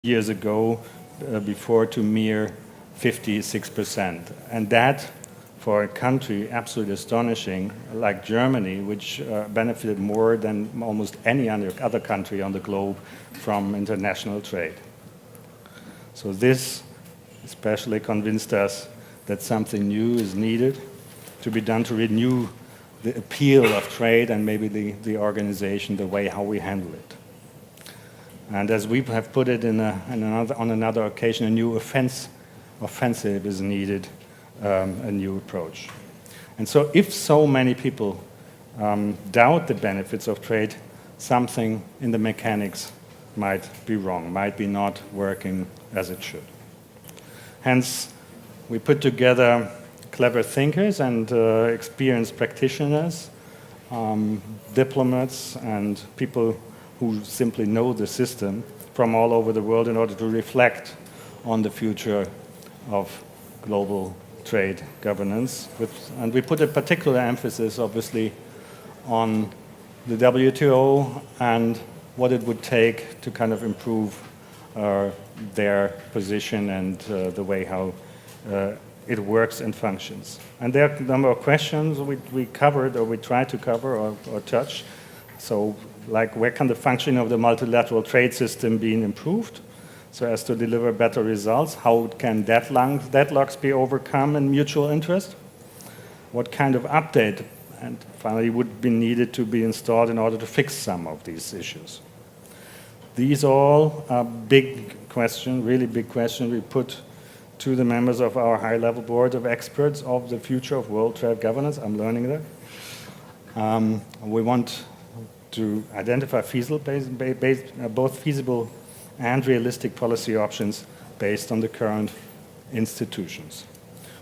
years ago, before, to mere 56%. And that, for a country absolutely astonishing, like Germany, which benefited more than almost any other country on the globe from international trade. So this especially convinced us that something new is needed to be done to renew the appeal of trade and maybe the organization, the way how we handle it. And as we have put it on another occasion, a new offensive is needed, a new approach. And so if so many people doubt the benefits of trade, something in the mechanics might be wrong, might be not working as it should. Hence, we put together clever thinkers and experienced practitioners, diplomats, and people who simply know the system from all over the world in order to reflect on the future of global trade governance. And we put a particular emphasis, obviously, on the WTO and what it would take to kind of improve their position and the way how it works and functions. And there are a number of questions we covered, or we tried to cover or touch. So, like, where can the functioning of the multilateral trade system be improved so as to deliver better results? How can deadlocks be overcome in mutual interest? What kind of update, and finally, would be needed to be installed in order to fix some of these issues? These all are big questions, really big questions we put to the members of our high-level board of experts of the future of world trade governance. I'm learning that. We want to identify both feasible and realistic policy options based on the current institutions.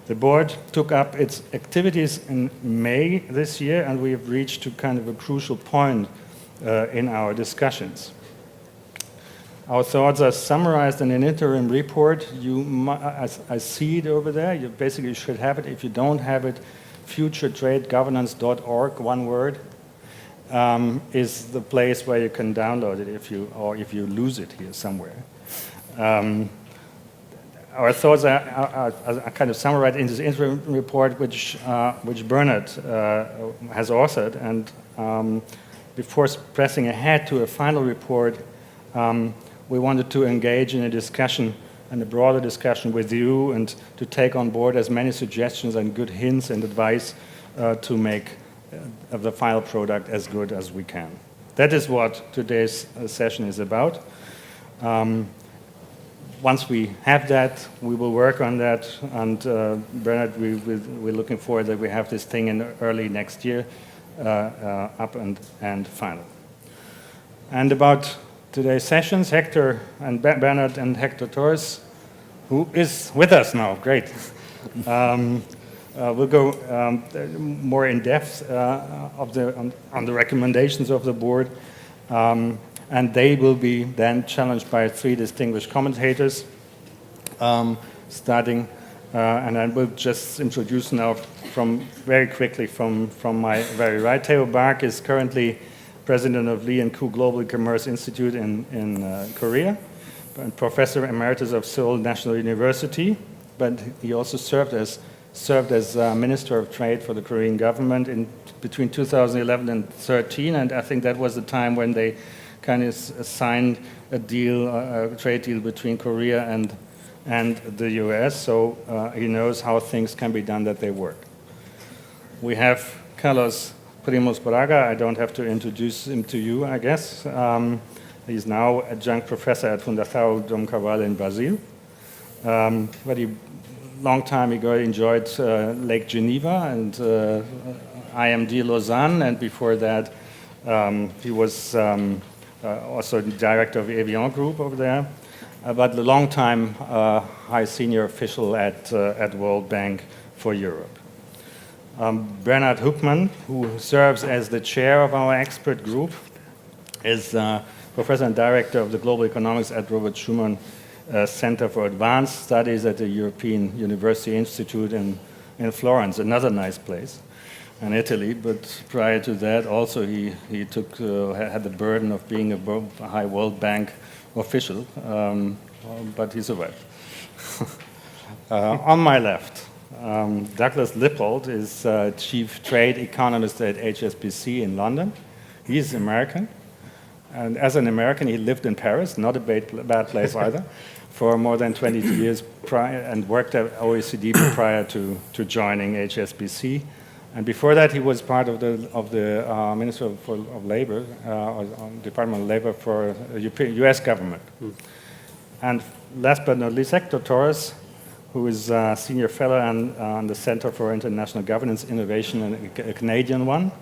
The board took up its activities in May this year, and we have reached to kind of a crucial point in our discussions. Our thoughts are summarized in an interim report. I see it over there. You basically should have it. If you don't have it, futuretradegovernance.org, one word, is the place where you can download it if you lose it here somewhere. Our thoughts are kind of summarized in this interim report, which Bernard has authored. And before pressing ahead to a final report, we wanted to engage in a discussion and a broader discussion with you, and to take on board as many suggestions and good hints and advice to make the final product as good as we can. That is what today's session is about. Once we have that, we will work on that, and Bernard, we're looking forward that we have this thing in early next year up and final. And about today's sessions, Hector and Bernard and Hector Torres, who is with us now, great. We'll go more in depth on the recommendations of the board, and they will be then challenged by three distinguished commentators, starting, and I will just introduce now very quickly from my very right. Theo Bark is currently president of Lee & Koo Global Commerce Institute in Korea, and professor emeritus of Seoul National University, but he also served as Minister of Trade for the Korean government between 2011 and 2013, and I think that was the time when they kind of signed a trade deal between Korea and the US, so he knows how things can be done, that they work. We have Carlos Primos Braga. I don't have to introduce him to you, I guess. He's now adjunct professor at Fundação Dom Cabral in Brazil. But long time ago enjoyed Lake Geneva and IMD Lausanne, and before that he was also director of the Avion Group over there, but a long time high senior official at World Bank for Europe. Bernhard Huckmann, who serves as the chair of our expert group, is professor and director of the global economics at Robert Schuman Center for Advanced Studies at the European University Institute in Florence, another nice place in Italy. But prior to that, also he had the burden of being a high World Bank official. but he survived. On my left, Douglas Lippold is Chief Trade Economist at HSBC in London. He's American. And as an American, he lived in Paris, not a bad place either, for more than 20 years prior, and worked at OECD prior to joining HSBC. And before that, he was part of the Minister of Labor, or Department of Labor for the US government. And last but not least, Hector Torres, who is a senior fellow on the Center for International Governance Innovation, and a Canadian one.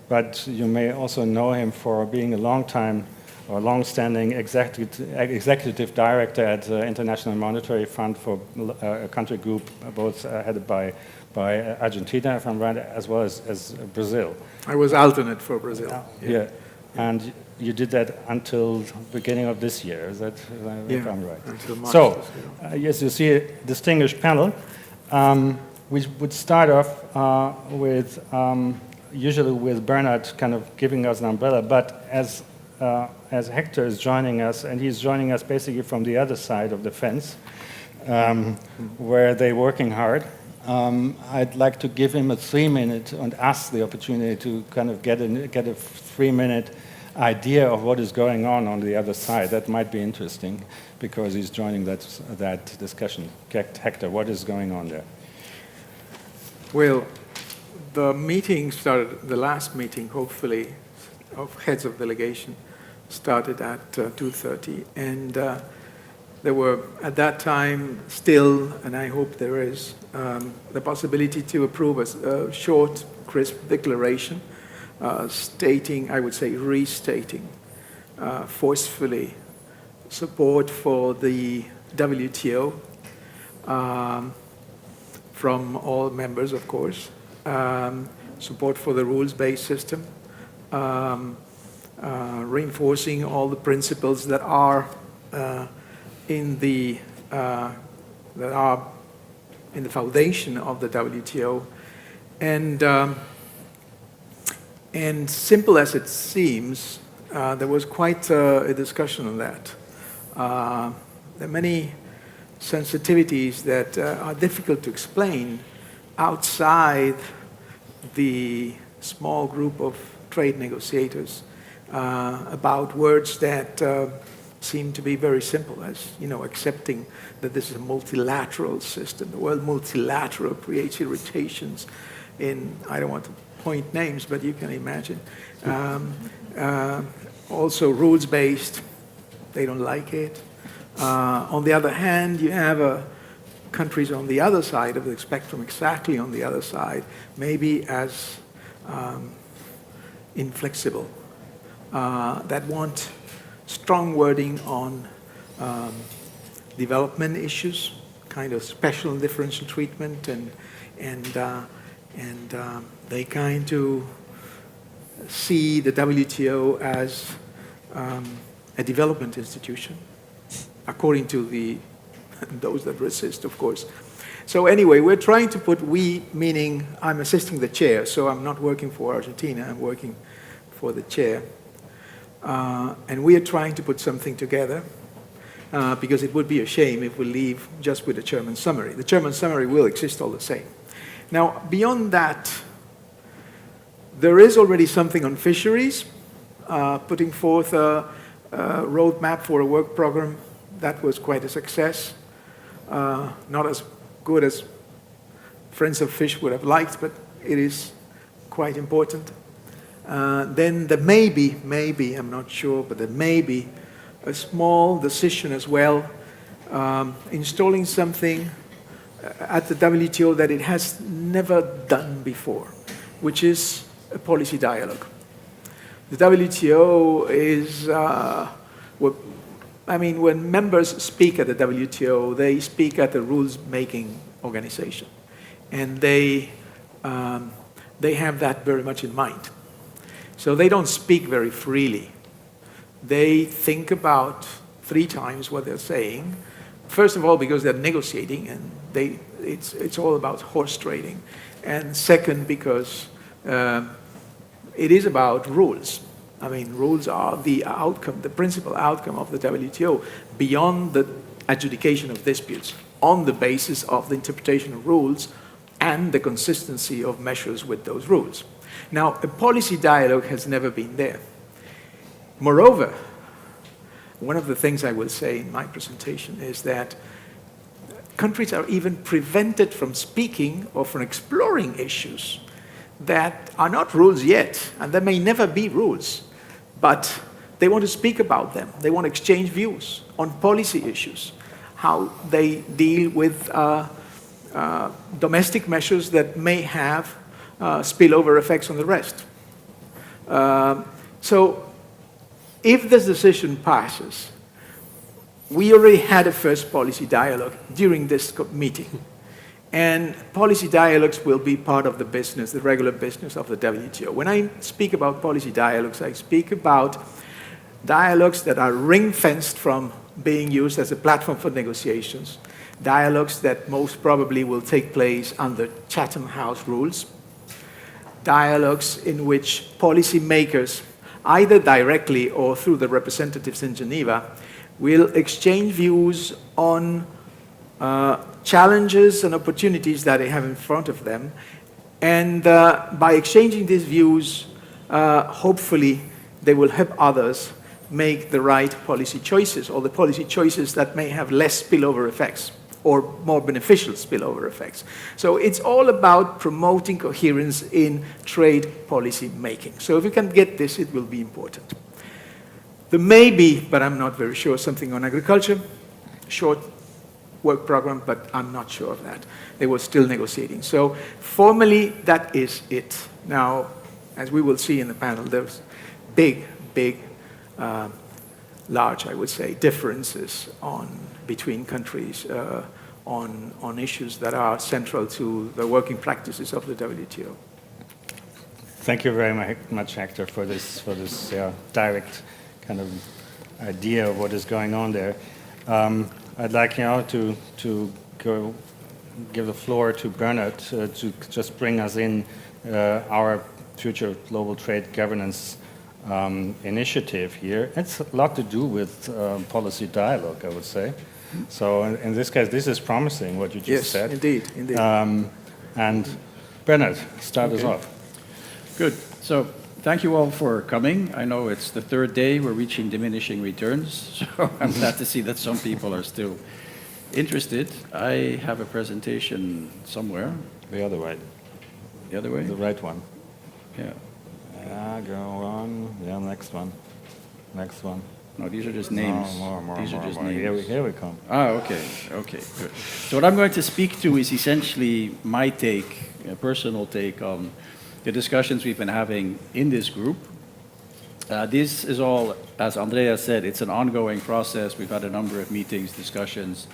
But you may also know him for being a long-standing executive director at the International Monetary Fund for a country group both headed by Argentina, if I'm right, as well as Brazil. I was alternate for Brazil. Yeah. And you did that until the beginning of this year, is that if I'm right? Until March. So, yes, you see a distinguished panel. We would start off with usually with Bernard kind of giving us an umbrella, but as Hector is joining us, and he's joining us basically from the other side of the fence, where they're working hard, I'd like to give him a 3-minute and us the opportunity to kind of get a 3-minute idea of what is going on the other side. That might be interesting because he's joining that discussion. Hector, what is going on there? Well, the meeting started, the last meeting, hopefully, of heads of delegation started at 2:30. And there were, at that time, still, and I hope there is, the possibility to approve a short, crisp declaration stating, I would say restating, forcefully support for the WTO from all members, of course, support for the rules-based system, reinforcing all the principles that are in the foundation of the WTO, and simple as it seems, there was quite a discussion on that. There are many sensitivities that are difficult to explain outside the small group of trade negotiators about words that seem to be very simple, as accepting that this is a multilateral system. The word multilateral creates irritations in, I don't want to point names, but you can imagine. Also rules-based, they don't like it. On the other hand, you have countries on the other side of the spectrum, exactly on the other side, maybe as inflexible, that want strong wording on development issues, kind of special and differential treatment, and they kind of see the WTO as a development institution, according to those that resist, of course. So anyway, we're trying to put meaning I'm assisting the chair, so I'm not working for Argentina, I'm working for the chair. And we are trying to put something together because it would be a shame if we leave just with the Chairman's summary. The Chairman's summary will exist all the same. Now, beyond that, there is already something on fisheries, putting forth a roadmap for a work program. That was quite a success. Not as good as Friends of Fish would have liked, but it is quite important. Then there may be, I'm not sure, but there may be a small decision as well, installing something at the WTO that it has never done before, which is a policy dialogue. The WTO is, when members speak at the WTO, they speak at the rules-making organization, and they have that very much in mind. So they don't speak very freely. They think about 3 times what they're saying. First of all, because they're negotiating, and it's all about horse trading. And second, because it is about rules. I mean, rules are the outcome, the principal outcome of the WTO, beyond the adjudication of disputes on the basis of the interpretation of rules and the consistency of measures with those rules. Now, a policy dialogue has never been there. Moreover, one of the things I will say in my presentation is that countries are even prevented from speaking or from exploring issues that are not rules yet, and there may never be rules, but they want to speak about them. They want to exchange views on policy issues, how they deal with domestic measures that may have spillover effects on the rest. So if this decision passes, we already had a first policy dialogue during this meeting. And policy dialogues will be part of the business, the regular business of the WTO. When I speak about policy dialogues, I speak about dialogues that are ring-fenced from being used as a platform for negotiations, dialogues that most probably will take place under Chatham House rules, dialogues in which policymakers, either directly or through the representatives in Geneva, will exchange views on challenges and opportunities that they have in front of them. And by exchanging these views, hopefully they will help others make the right policy choices, or the policy choices that may have less spillover effects or more beneficial spillover effects. So it's all about promoting coherence in trade policy making. So if we can get this, it will be important. There may be, but I'm not very sure, something on agriculture, short work program, but I'm not sure of that. They were still negotiating. So formally, that is it. Now, as we will see in the panel, there's big, large, I would say, differences between countries on issues that are central to the working practices of the WTO. Thank you very much, Hector, for this direct kind of idea of what is going on there. I'd like now to go give the floor to Bernard to just bring us in our future global trade governance initiative here. It's a lot to do with policy dialogue, I would say. So in this case, this is promising, what you just said. Yes, indeed. And Bernard, start us off. Good. So thank you all for coming. I know it's the third day. We're reaching diminishing returns. So I'm glad to see that some people are still interested. I have a presentation somewhere. The other way. The other way? The right one. Yeah. Go on. Yeah, next one. Next one. No, these are just names. These are just names. Here we come. Okay, good. So what I'm going to speak to is essentially my take, a personal take on the discussions we've been having in this group. This is all, as Andrea said, it's an ongoing process. We've had a number of meetings, discussions.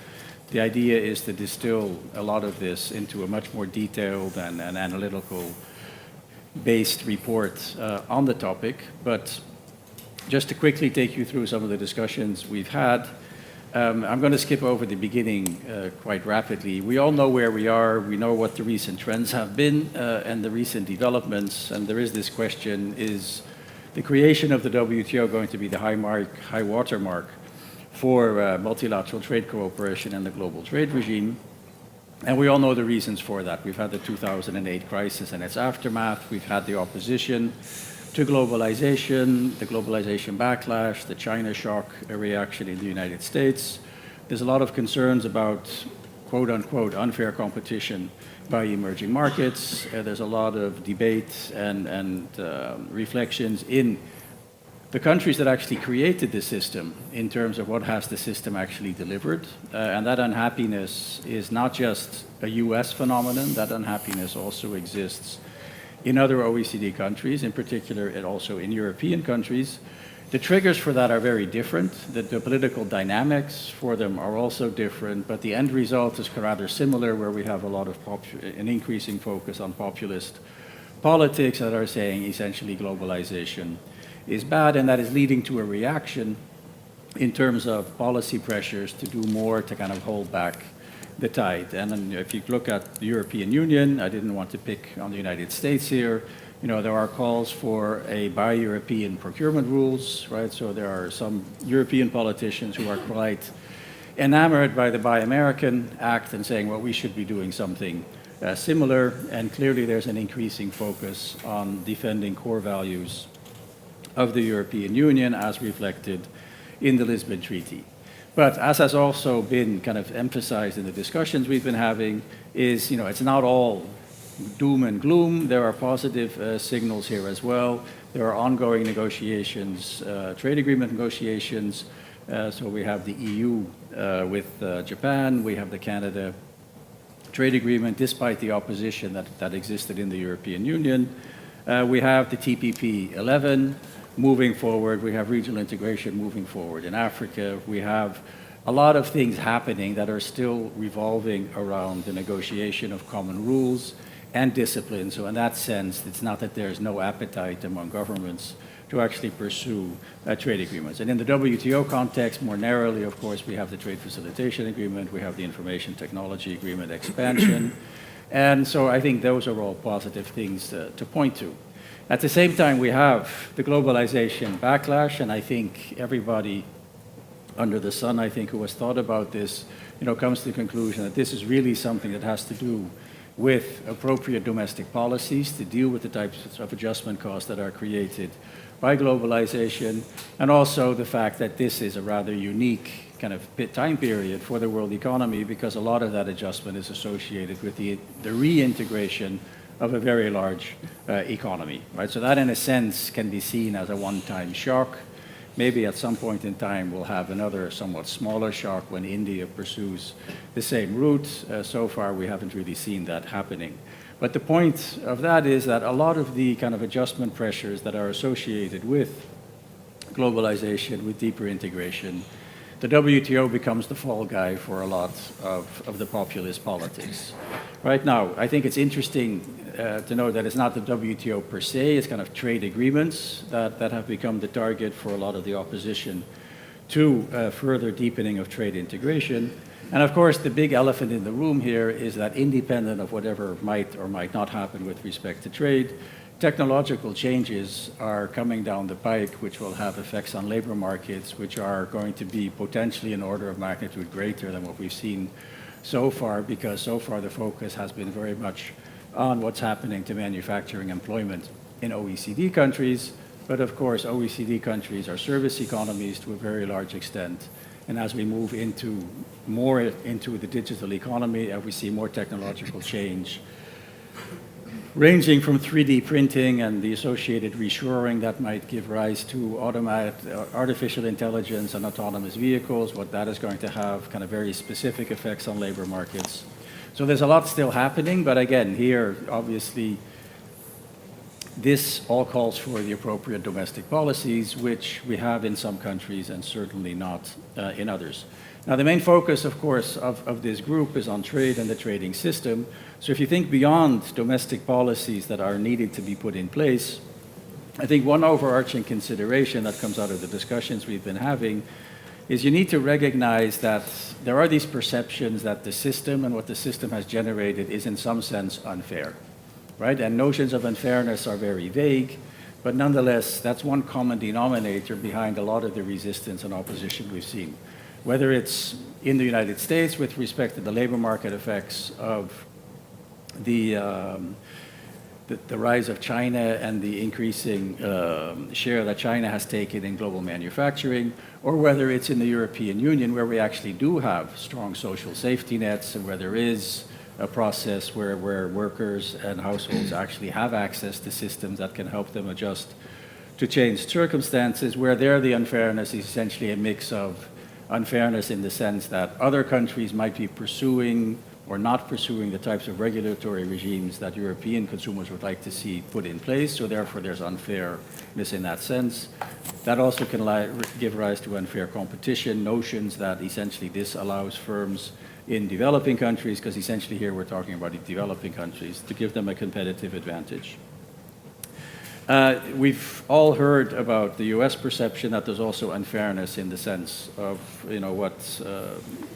The idea is to distill a lot of this into a much more detailed and analytical-based report on the topic. But just to quickly take you through some of the discussions we've had, I'm going to skip over the beginning quite rapidly. We all know where we are. We know what the recent trends have been and the recent developments. And there is this question, is the creation of the WTO going to be the high watermark for multilateral trade cooperation and the global trade regime? And we all know the reasons for that. We've had the 2008 crisis and its aftermath. We've had the opposition to globalization, the globalization backlash, the China shock reaction in the United States. There's a lot of concerns about quote-unquote unfair competition by emerging markets. There's a lot of debate and reflections in the countries that actually created the system in terms of what has the system actually delivered. And that unhappiness is not just a US phenomenon. That unhappiness also exists in other OECD countries, in particular, and also in European countries. The triggers for that are very different. The political dynamics for them are also different, but the end result is rather similar, where we have a lot of an increasing focus on populist politics that are saying essentially globalization is bad, and that is leading to a reaction in terms of policy pressures to do more to kind of hold back the tide. And then if you look at the European Union, I didn't want to pick on the United States here, there are calls for a buy European procurement rules, right? So there are some European politicians who are quite enamored by the Buy American Act and saying, well, we should be doing something similar. And clearly there's an increasing focus on defending core values of the European Union as reflected in the Lisbon Treaty. But as has also been kind of emphasized in the discussions we've been having, is, it's not all doom and gloom. There are positive signals here as well. There are ongoing negotiations, trade agreement negotiations. So we have the EU with Japan, we have the Canada trade agreement, despite the opposition that existed in the European Union. We have the TPP 11 moving forward. We have regional integration moving forward in Africa. We have a lot of things happening that are still revolving around the negotiation of common rules and discipline. So in that sense, it's not that there's no appetite among governments to actually pursue trade agreements. And in the WTO context, more narrowly, of course, we have the Trade Facilitation Agreement, we have the Information Technology Agreement expansion. And so I think those are all positive things to point to. At the same time, we have the globalization backlash, and I think everybody under the sun, I think, who has thought about this, comes to the conclusion that this is really something that has to do with appropriate domestic policies to deal with the types of adjustment costs that are created by globalization, and also the fact that this is a rather unique kind of time period for the world economy, because a lot of that adjustment is associated with the reintegration of a very large economy, right? So that, in a sense, can be seen as a one-time shock. Maybe at some point in time we'll have another somewhat smaller shock when India pursues the same route. So far we haven't really seen that happening. But the point of that is that a lot of the kind of adjustment pressures that are associated with globalization, with deeper integration, the WTO becomes the fall guy for a lot of the populist politics. Right now, I think it's interesting to know that it's not the WTO per se, it's kind of trade agreements that have become the target for a lot of the opposition to further deepening of trade integration. And of course, the big elephant in the room here is that independent of whatever might or might not happen with respect to trade, technological changes are coming down the pike, which will have effects on labor markets, which are going to be potentially an order of magnitude greater than what we've seen so far, because so far the focus has been very much on what's happening to manufacturing employment in OECD countries. But of course, OECD countries are service economies to a very large extent. And as we move more into the digital economy, and we see more technological change, ranging from 3D printing and the associated reshoring that might give rise to artificial intelligence and autonomous vehicles, what that is going to have kind of very specific effects on labor markets. So there's a lot still happening, but again, here, obviously, this all calls for the appropriate domestic policies, which we have in some countries and certainly not in others. Now, the main focus, of course, of this group is on trade and the trading system. So if you think beyond domestic policies that are needed to be put in place, I think one overarching consideration that comes out of the discussions we've been having is you need to recognize that there are these perceptions that the system and what the system has generated is in some sense unfair, right? And notions of unfairness are very vague, but nonetheless, that's one common denominator behind a lot of the resistance and opposition we've seen. Whether it's in the United States with respect to the labor market effects of the rise of China and the increasing share that China has taken in global manufacturing, or whether it's in the European Union where we actually do have strong social safety nets and where there is a process where workers and households actually have access to systems that can help them adjust to changed circumstances, where there the unfairness is essentially a mix of unfairness in the sense that other countries might be pursuing or not pursuing the types of regulatory regimes that European consumers would like to see put in place, so therefore there's unfairness in that sense. That also can give rise to unfair competition, notions that essentially this allows firms in developing countries, because essentially here we're talking about developing countries, to give them a competitive advantage. We've all heard about the US perception that there's also unfairness in the sense of, what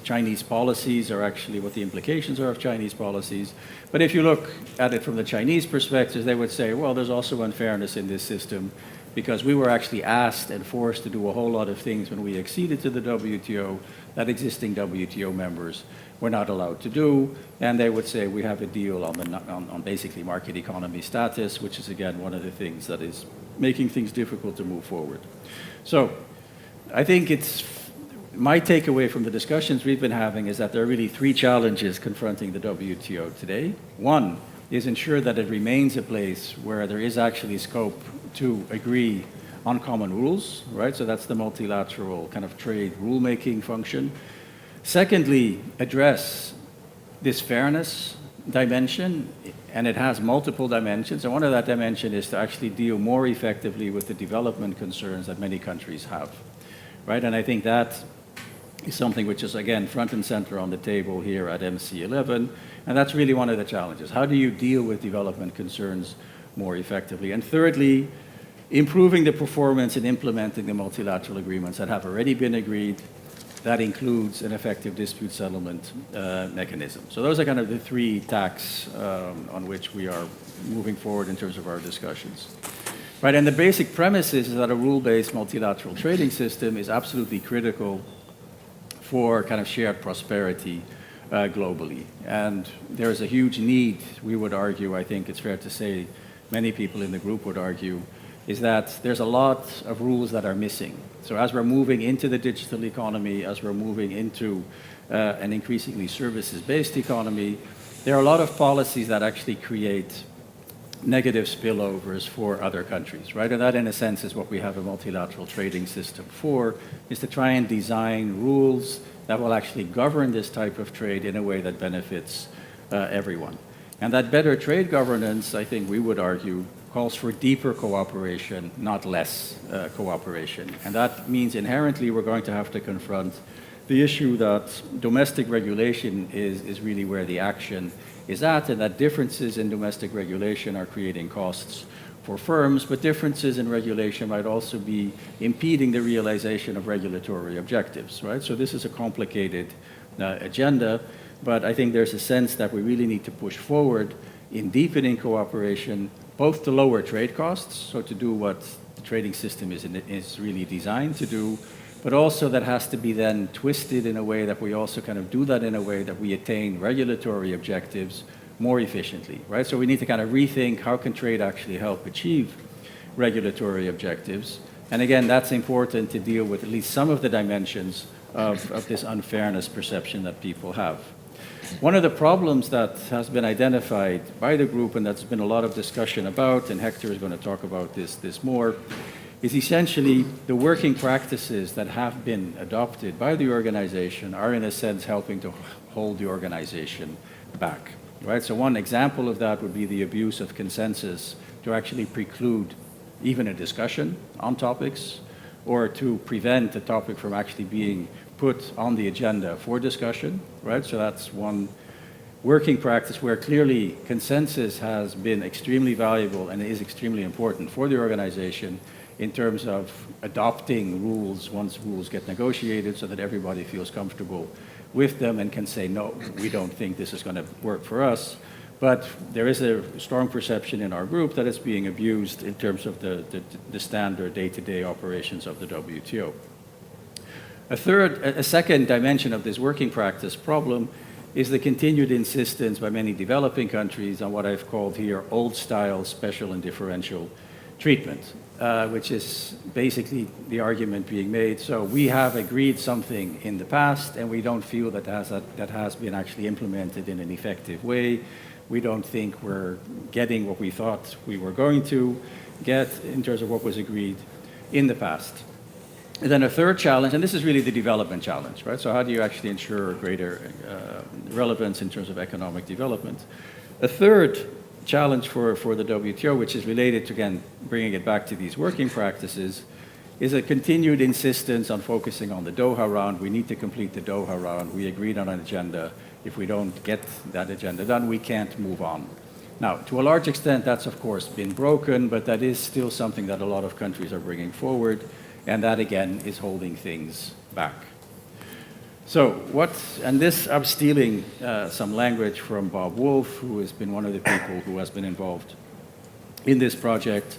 Chinese policies are actually, what the implications are of Chinese policies. But if you look at it from the Chinese perspective, they would say, well, there's also unfairness in this system because we were actually asked and forced to do a whole lot of things when we acceded to the WTO that existing WTO members were not allowed to do, and they would say we have a deal on basically market economy status, which is again one of the things that is making things difficult to move forward. So I think my takeaway from the discussions we've been having is that there are really three challenges confronting the WTO today. One is ensure that it remains a place where there is actually scope to agree on common rules, right? So that's the multilateral kind of trade rulemaking function. Secondly, address this fairness dimension, and it has multiple dimensions. And one of that dimension is to actually deal more effectively with the development concerns that many countries have, right? And I think that is something which is, again, front and center on the table here at MC11, and that's really one of the challenges. How do you deal with development concerns more effectively? And thirdly, improving the performance and implementing the multilateral agreements that have already been agreed. That includes an effective dispute settlement mechanism. So those are kind of the three tacks on which we are moving forward in terms of our discussions. Right, and the basic premise is that a rule-based multilateral trading system is absolutely critical for kind of shared prosperity globally. And there is a huge need, we would argue, I think it's fair to say, many people in the group would argue, is that there's a lot of rules that are missing. So as we're moving into the digital economy, as we're moving into an increasingly services-based economy, there are a lot of policies that actually create negative spillovers for other countries, right? And that, in a sense, is what we have a multilateral trading system for, is to try and design rules that will actually govern this type of trade in a way that benefits everyone. And that better trade governance, I think we would argue, calls for deeper cooperation, not less cooperation. And that means inherently we're going to have to confront the issue that domestic regulation is really where the action is at, and that differences in domestic regulation are creating costs for firms, but differences in regulation might also be impeding the realization of regulatory objectives, right? So this is a complicated agenda, but I think there's a sense that we really need to push forward in deepening cooperation, both to lower trade costs, so to do what the trading system is really designed to do, but also that has to be then twisted in a way that we also kind of do that in a way that we attain regulatory objectives more efficiently, right? So we need to kind of rethink how can trade actually help achieve regulatory objectives. And again, that's important to deal with at least some of the dimensions of this unfairness perception that people have. One of the problems that has been identified by the group, and that's been a lot of discussion about, and Hector is going to talk about this more, is essentially the working practices that have been adopted by the organization are in a sense helping to hold the organization back, right? So one example of that would be the abuse of consensus to actually preclude even a discussion on topics, or to prevent a topic from actually being put on the agenda for discussion, right? So that's one working practice where clearly consensus has been extremely valuable and is extremely important for the organization in terms of adopting rules once rules get negotiated so that everybody feels comfortable with them and can say, no, we don't think this is going to work for us. But there is a strong perception in our group that it's being abused in terms of the standard day-to-day operations of the WTO. A second dimension of this working practice problem is the continued insistence by many developing countries on what I've called here old-style special and differential treatment, which is basically the argument being made. So we have agreed something in the past, and we don't feel that has been actually implemented in an effective way. We don't think we're getting what we thought we were going to get in terms of what was agreed in the past. And then a third challenge, and this is really the development challenge, right? So how do you actually ensure greater relevance in terms of economic development? A third challenge for the WTO, which is related to, again, bringing it back to these working practices, is a continued insistence on focusing on the Doha round. We need to complete the Doha round. We agreed on an agenda. If we don't get that agenda done, we can't move on. Now, to a large extent, that's of course been broken, but that is still something that a lot of countries are bringing forward, and that again is holding things back. So and this, I'm stealing some language from Bob Wolf, who has been one of the people who has been involved in this project.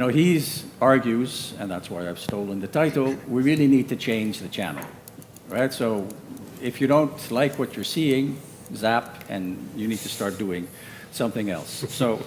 he argues, and that's why I've stolen the title, we really need to change the channel, right? So if you don't like what you're seeing, zap, and you need to start doing something else. So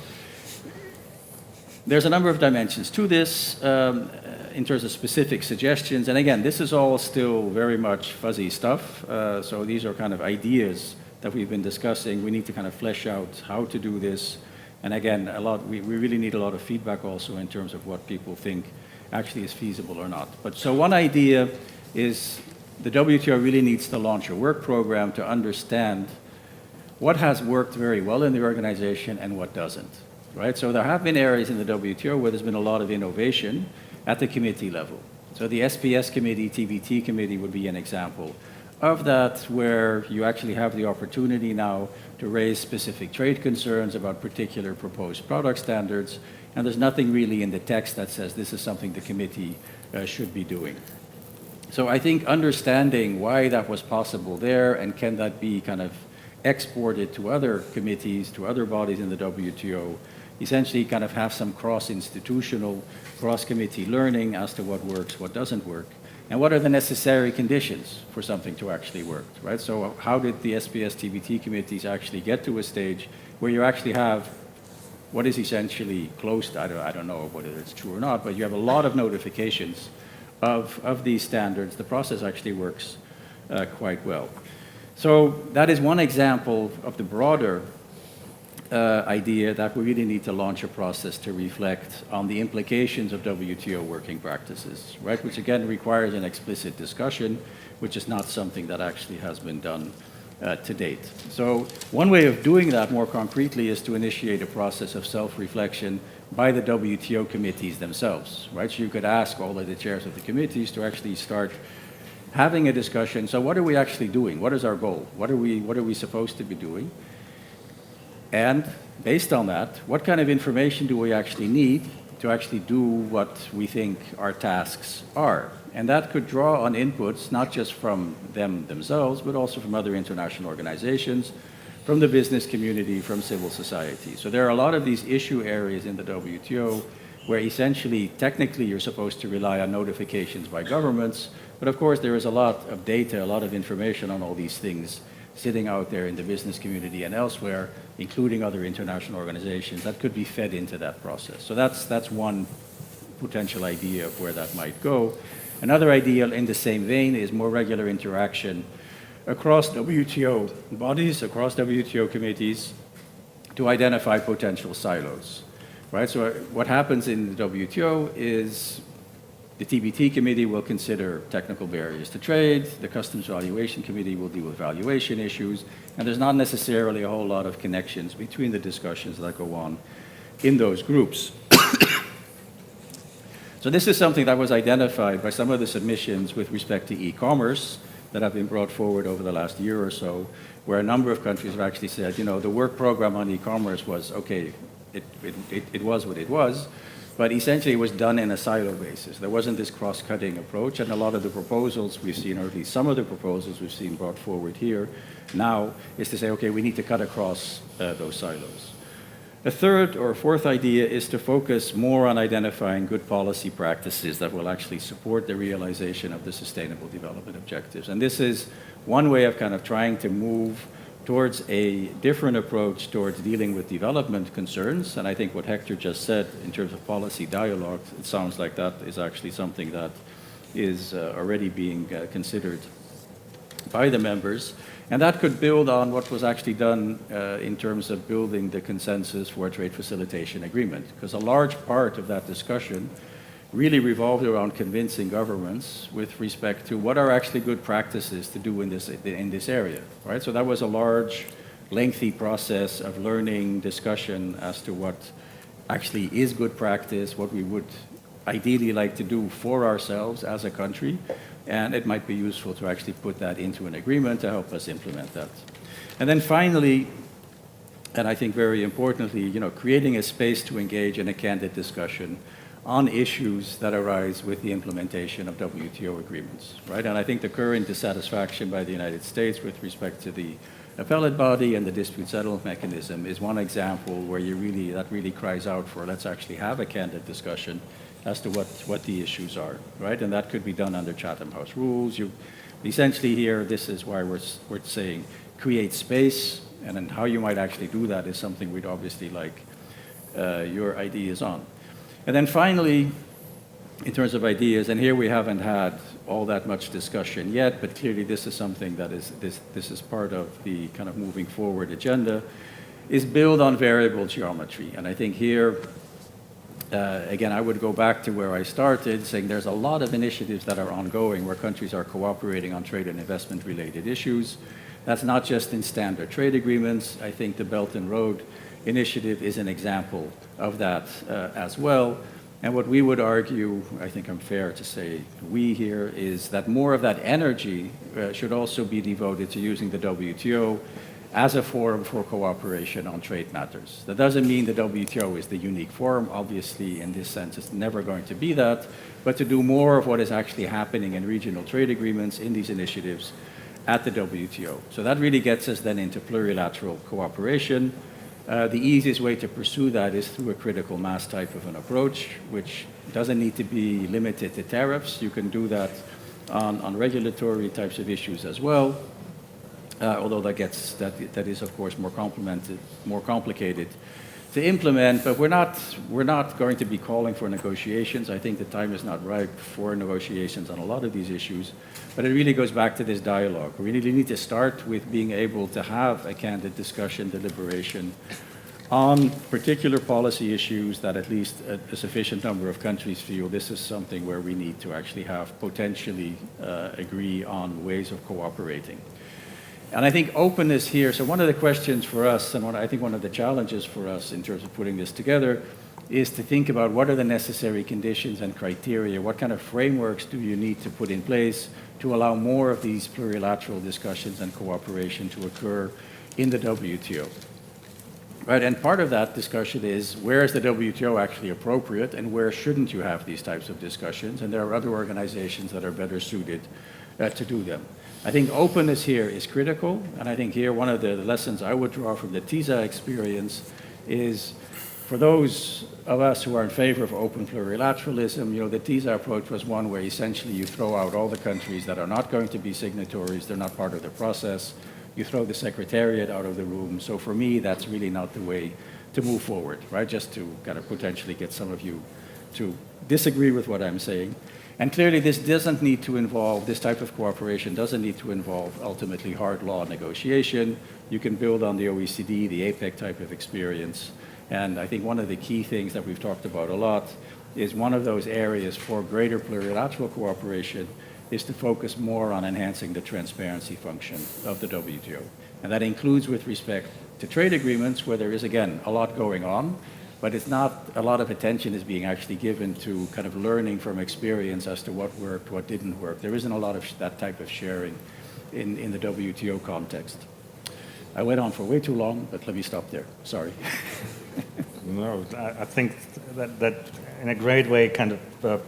there's a number of dimensions to this in terms of specific suggestions. And again, this is all still very much fuzzy stuff. So these are kind of ideas that we've been discussing. We need to kind of flesh out how to do this. And again, we really need a lot of feedback also in terms of what people think actually is feasible or not. But so one idea is the WTO really needs to launch a work program to understand what has worked very well in the organization and what doesn't, right? So there have been areas in the WTO where there's been a lot of innovation at the committee level. So the SPS committee, TBT committee would be an example of that, where you actually have the opportunity now to raise specific trade concerns about particular proposed product standards, and there's nothing really in the text that says this is something the committee should be doing. So I think understanding why that was possible there, and can that be kind of exported to other committees, to other bodies in the WTO, essentially kind of have some cross-institutional, cross-committee learning as to what works, what doesn't work, and what are the necessary conditions for something to actually work, right? So how did the SPS TBT committees actually get to a stage where you actually have what is essentially close to, I don't know whether it's true or not, but you have a lot of notifications of these standards. The process actually works quite well. So that is one example of the broader idea that we really need to launch a process to reflect on the implications of WTO working practices, right? Which again requires an explicit discussion, which is not something that actually has been done to date. So one way of doing that more concretely is to initiate a process of self-reflection by the WTO committees themselves, right? So you could ask all of the chairs of the committees to actually start having a discussion. So what are we actually doing? What is our goal? What are we supposed to be doing? And based on that, what kind of information do we actually need to actually do what we think our tasks are? And that could draw on inputs, not just from them themselves, but also from other international organizations, from the business community, from civil society. So there are a lot of these issue areas in the WTO where essentially, technically, you're supposed to rely on notifications by governments, but of course there is a lot of data, a lot of information on all these things sitting out there in the business community and elsewhere, including other international organizations, that could be fed into that process. So that's one potential idea of where that might go. Another idea in the same vein is more regular interaction across WTO bodies, across WTO committees, to identify potential silos, right? So what happens in the WTO is the TBT committee will consider technical barriers to trade, the customs valuation committee will deal with valuation issues, and there's not necessarily a whole lot of connections between the discussions that go on in those groups. So this is something that was identified by some of the submissions with respect to e-commerce that have been brought forward over the last year or so, where a number of countries have actually said, the work program on e-commerce was, okay, it was what it was, but essentially it was done in a silo basis. There wasn't this cross-cutting approach, and a lot of the proposals we've seen, or at least some of the proposals we've seen brought forward here now, is to say, okay, we need to cut across those silos. A third or fourth idea is to focus more on identifying good policy practices that will actually support the realization of the Sustainable Development Objectives. And this is one way of kind of trying to move towards a different approach towards dealing with development concerns. And I think what Hector just said in terms of policy dialogue, it sounds like that is actually something that is already being considered by the members. And that could build on what was actually done in terms of building the consensus for a trade facilitation agreement, because a large part of that discussion really revolved around convincing governments with respect to what are actually good practices to do in this area, right? So that was a large, lengthy process of learning, discussion as to what actually is good practice, what we would ideally like to do for ourselves as a country, and it might be useful to actually put that into an agreement to help us implement that. And then finally, and I think very importantly, creating a space to engage in a candid discussion on issues that arise with the implementation of WTO agreements, right? And I think the current dissatisfaction by the United States with respect to the appellate body and the dispute settlement mechanism is one example where that really cries out for, let's actually have a candid discussion as to what the issues are, right? And that could be done under Chatham House rules. Essentially here, this is why we're saying create space, and then how you might actually do that is something we'd obviously like your ideas on. And then finally, in terms of ideas, and here we haven't had all that much discussion yet, but clearly this is something that this is part of the kind of moving forward agenda, is build on variable geometry. And I think here, again, I would go back to where I started, saying there's a lot of initiatives that are ongoing where countries are cooperating on trade and investment related issues. That's not just in standard trade agreements. I think the Belt and Road Initiative is an example of that as well. And what we would argue, I think I'm fair to say we here, is that more of that energy should also be devoted to using the WTO as a forum for cooperation on trade matters. That doesn't mean the WTO is the unique forum. Obviously, in this sense, it's never going to be that. But to do more of what is actually happening in regional trade agreements in these initiatives at the WTO. So that really gets us then into plurilateral cooperation. The easiest way to pursue that is through a critical mass type of an approach, which doesn't need to be limited to tariffs. You can do that on regulatory types of issues as well, although that is of course more complicated to implement. But we're not going to be calling for negotiations. I think the time is not ripe for negotiations on a lot of these issues. But it really goes back to this dialogue. We really need to start with being able to have a candid discussion, deliberation on particular policy issues that at least a sufficient number of countries feel this is something where we need to actually have potentially agree on ways of cooperating. And I think openness here, so one of the questions for us, and I think one of the challenges for us in terms of putting this together, is to think about what are the necessary conditions and criteria, what kind of frameworks do you need to put in place to allow more of these plurilateral discussions and cooperation to occur in the WTO. Right, and part of that discussion is where is the WTO actually appropriate and where shouldn't you have these types of discussions, and there are other organizations that are better suited to do them. I think openness here is critical, and I think here one of the lessons I would draw from the TISA experience is for those of us who are in favor of open plurilateralism, the TISA approach was one where essentially you throw out all the countries that are not going to be signatories, they're not part of the process, you throw the Secretariat out of the room. So for me, that's really not the way to move forward, right? Just to kind of potentially get some of you to disagree with what I'm saying. And clearly this doesn't need to involve, this type of cooperation doesn't need to involve ultimately hard law negotiation. You can build on the OECD, the APEC type of experience. And I think one of the key things that we've talked about a lot is one of those areas for greater plurilateral cooperation is to focus more on enhancing the transparency function of the WTO. And that includes with respect to trade agreements where there is, again, a lot going on, but it's not a lot of attention is being actually given to kind of learning from experience as to what worked, what didn't work. There isn't a lot of that type of sharing in the WTO context. I went on for way too long, but let me stop there. Sorry. No, I think that in a great way kind of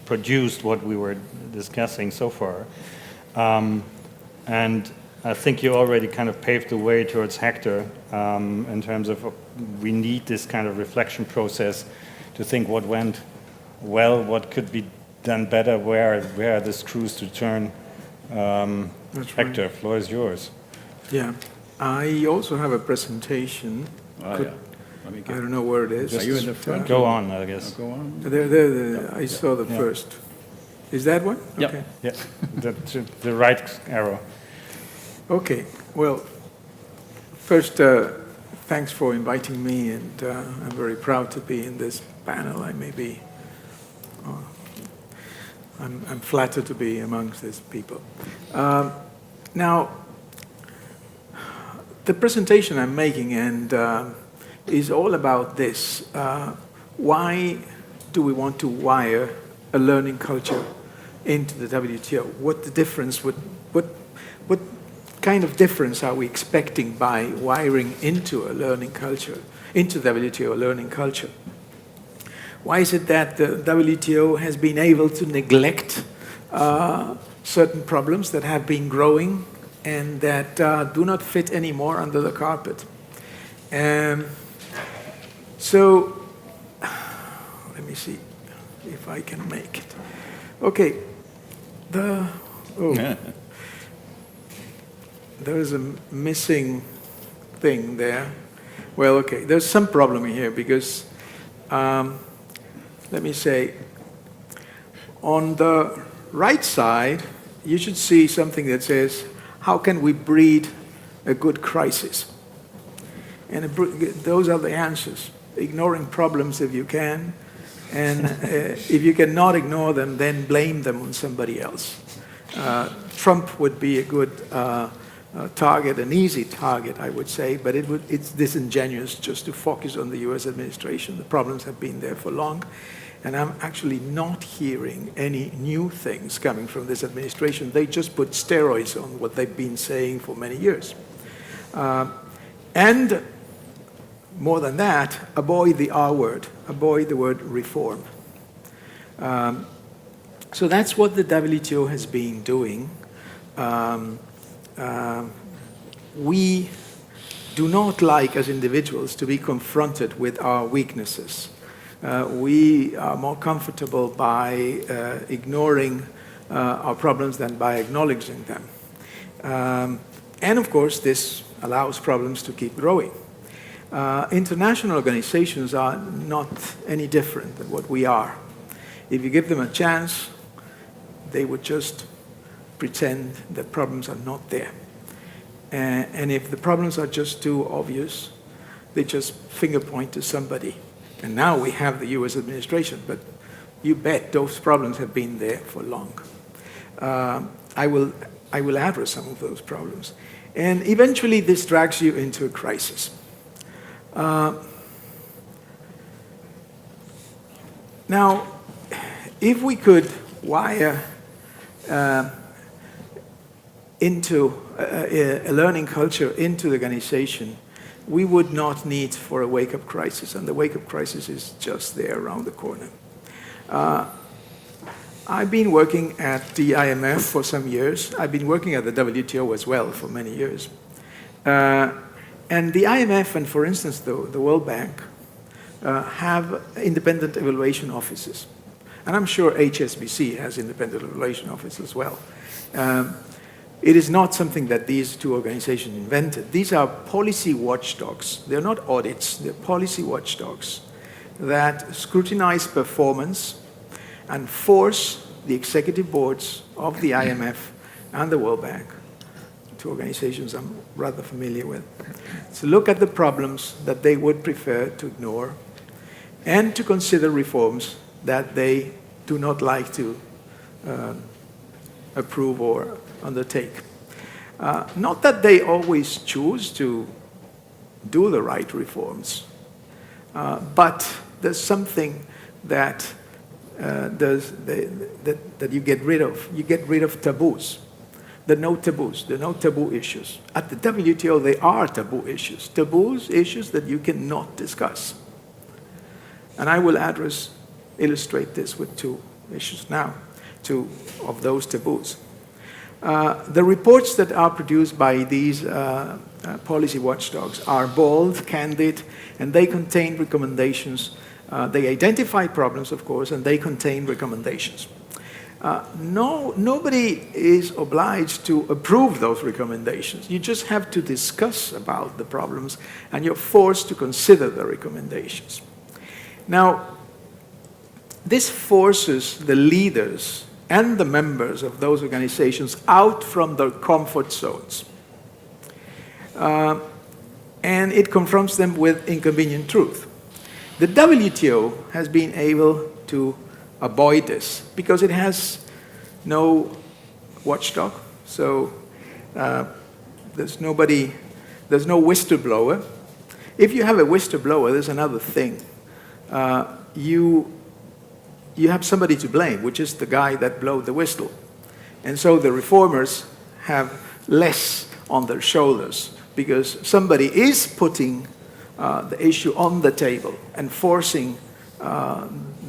produced what we were discussing so far. And I think you already kind of paved the way towards Hector in terms of we need this kind of reflection process to think what went well, what could be done better, where are the screws to turn. Hector, right. Floor is yours. Yeah. I also have a presentation. Yeah. I don't know where it is. Are you in the front? Go on, I guess. Go on. There, I saw the first. Is that one? Yep. Okay. Yeah, the right arrow. Okay. Well, first, thanks for inviting me, and I'm very proud to be in this panel. I may be, I'm flattered to be amongst these people. Now, the presentation I'm making is all about this. Why do we want to wire a learning culture into the WTO? What the difference? What kind of difference are we expecting by wiring into a learning culture, into the WTO learning culture? Why is it that the WTO has been able to neglect certain problems that have been growing and that do not fit anymore under the carpet? So, let me see if I can make it. Okay, there is a missing thing there. Well, okay, there's some problem here because, let me say, on the right side, you should see something that says, how can we breed a good crisis? And those are the answers. Ignoring problems if you can, and if you cannot ignore them, then blame them on somebody else. Trump would be a good target, an easy target, I would say, but it's disingenuous just to focus on the US administration. The problems have been there for long, and I'm actually not hearing any new things coming from this administration. They just put steroids on what they've been saying for many years. And more than that, avoid the R word, avoid the word reform. So that's what the WTO has been doing. We do not like, as individuals, to be confronted with our weaknesses. We are more comfortable by ignoring our problems than by acknowledging them. And of course, this allows problems to keep growing. International organizations are not any different than what we are. If you give them a chance, they would just pretend that problems are not there. And if the problems are just too obvious, they just finger point to somebody. And now we have the US administration, but you bet those problems have been there for long. I will address some of those problems. And eventually this drags you into a crisis. Now, if we could wire into a learning culture into the organization, we would not need for a wake-up crisis, and the wake-up crisis is just there around the corner. I've been working at the IMF for some years. I've been working at the WTO as well for many years. And the IMF and, for instance, the World Bank have independent evaluation offices. And I'm sure Hsbc has independent evaluation offices as well. It is not something that these two organizations invented. These are policy watchdogs. They're not audits, they're policy watchdogs that scrutinize performance and force the executive boards of the IMF and the World Bank, two organizations I'm rather familiar with, to look at the problems that they would prefer to ignore and to consider reforms that they do not like to approve or undertake. Not that they always choose to do the right reforms, but there's something that that you get rid of. You get rid of taboos. There are no taboos. There are no taboo issues. At the WTO, there are taboo issues. Taboos, issues that you cannot discuss. And I will illustrate this with two issues now, two of those taboos. The reports that are produced by these policy watchdogs are bold, candid, and they contain recommendations. They identify problems, of course, and they contain recommendations. Nobody is obliged to approve those recommendations. You just have to discuss about the problems, and you're forced to consider the recommendations. Now, this forces the leaders and the members of those organizations out from their comfort zones. And it confronts them with inconvenient truth. The WTO has been able to avoid this because it has no watchdog, so there's no whistleblower. If you have a whistleblower, there's another thing. You have somebody to blame, which is the guy that blew the whistle. And so the reformers have less on their shoulders because somebody is putting the issue on the table and forcing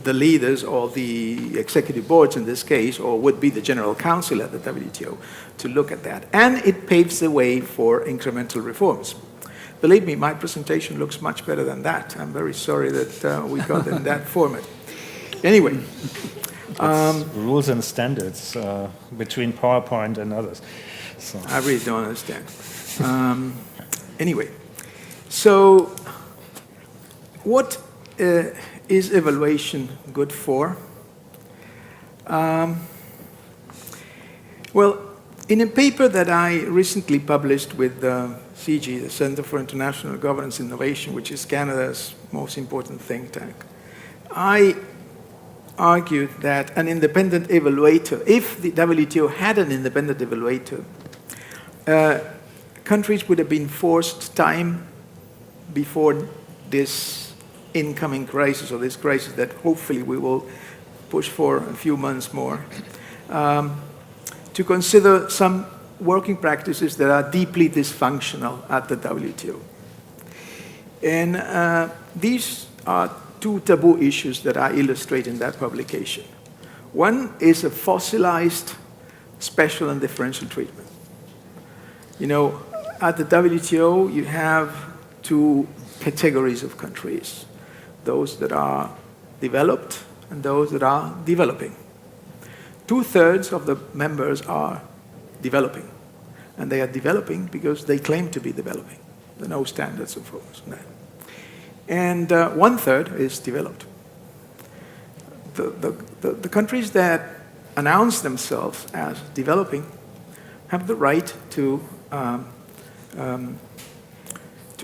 the leaders or the executive boards in this case, or would be the general counsel at the WTO, to look at that. And it paves the way for incremental reforms. Believe me, my presentation looks much better than that. I'm very sorry that we got in that format. Anyway. Rules and standards between PowerPoint and others. So. I really don't understand. Anyway, so what is evaluation good for? Well, in a paper that I recently published with CIGI, the Center for International Governance Innovation, which is Canada's most important think tank, I argued that an independent evaluator, if the WTO had an independent evaluator, countries would have been forced time before this incoming crisis, or this crisis that hopefully we will push for a few months more, to consider some working practices that are deeply dysfunctional at the WTO. And these are two taboo issues that I illustrate in that publication. One is a fossilized special and differential treatment. You know, at the WTO, you have two categories of countries, those that are developed and those that are developing. 2/3 of the members are developing, and they are developing because they claim to be developing. There are no standards of focus on that. And 1/3 is developed. The countries that announce themselves as developing have the right to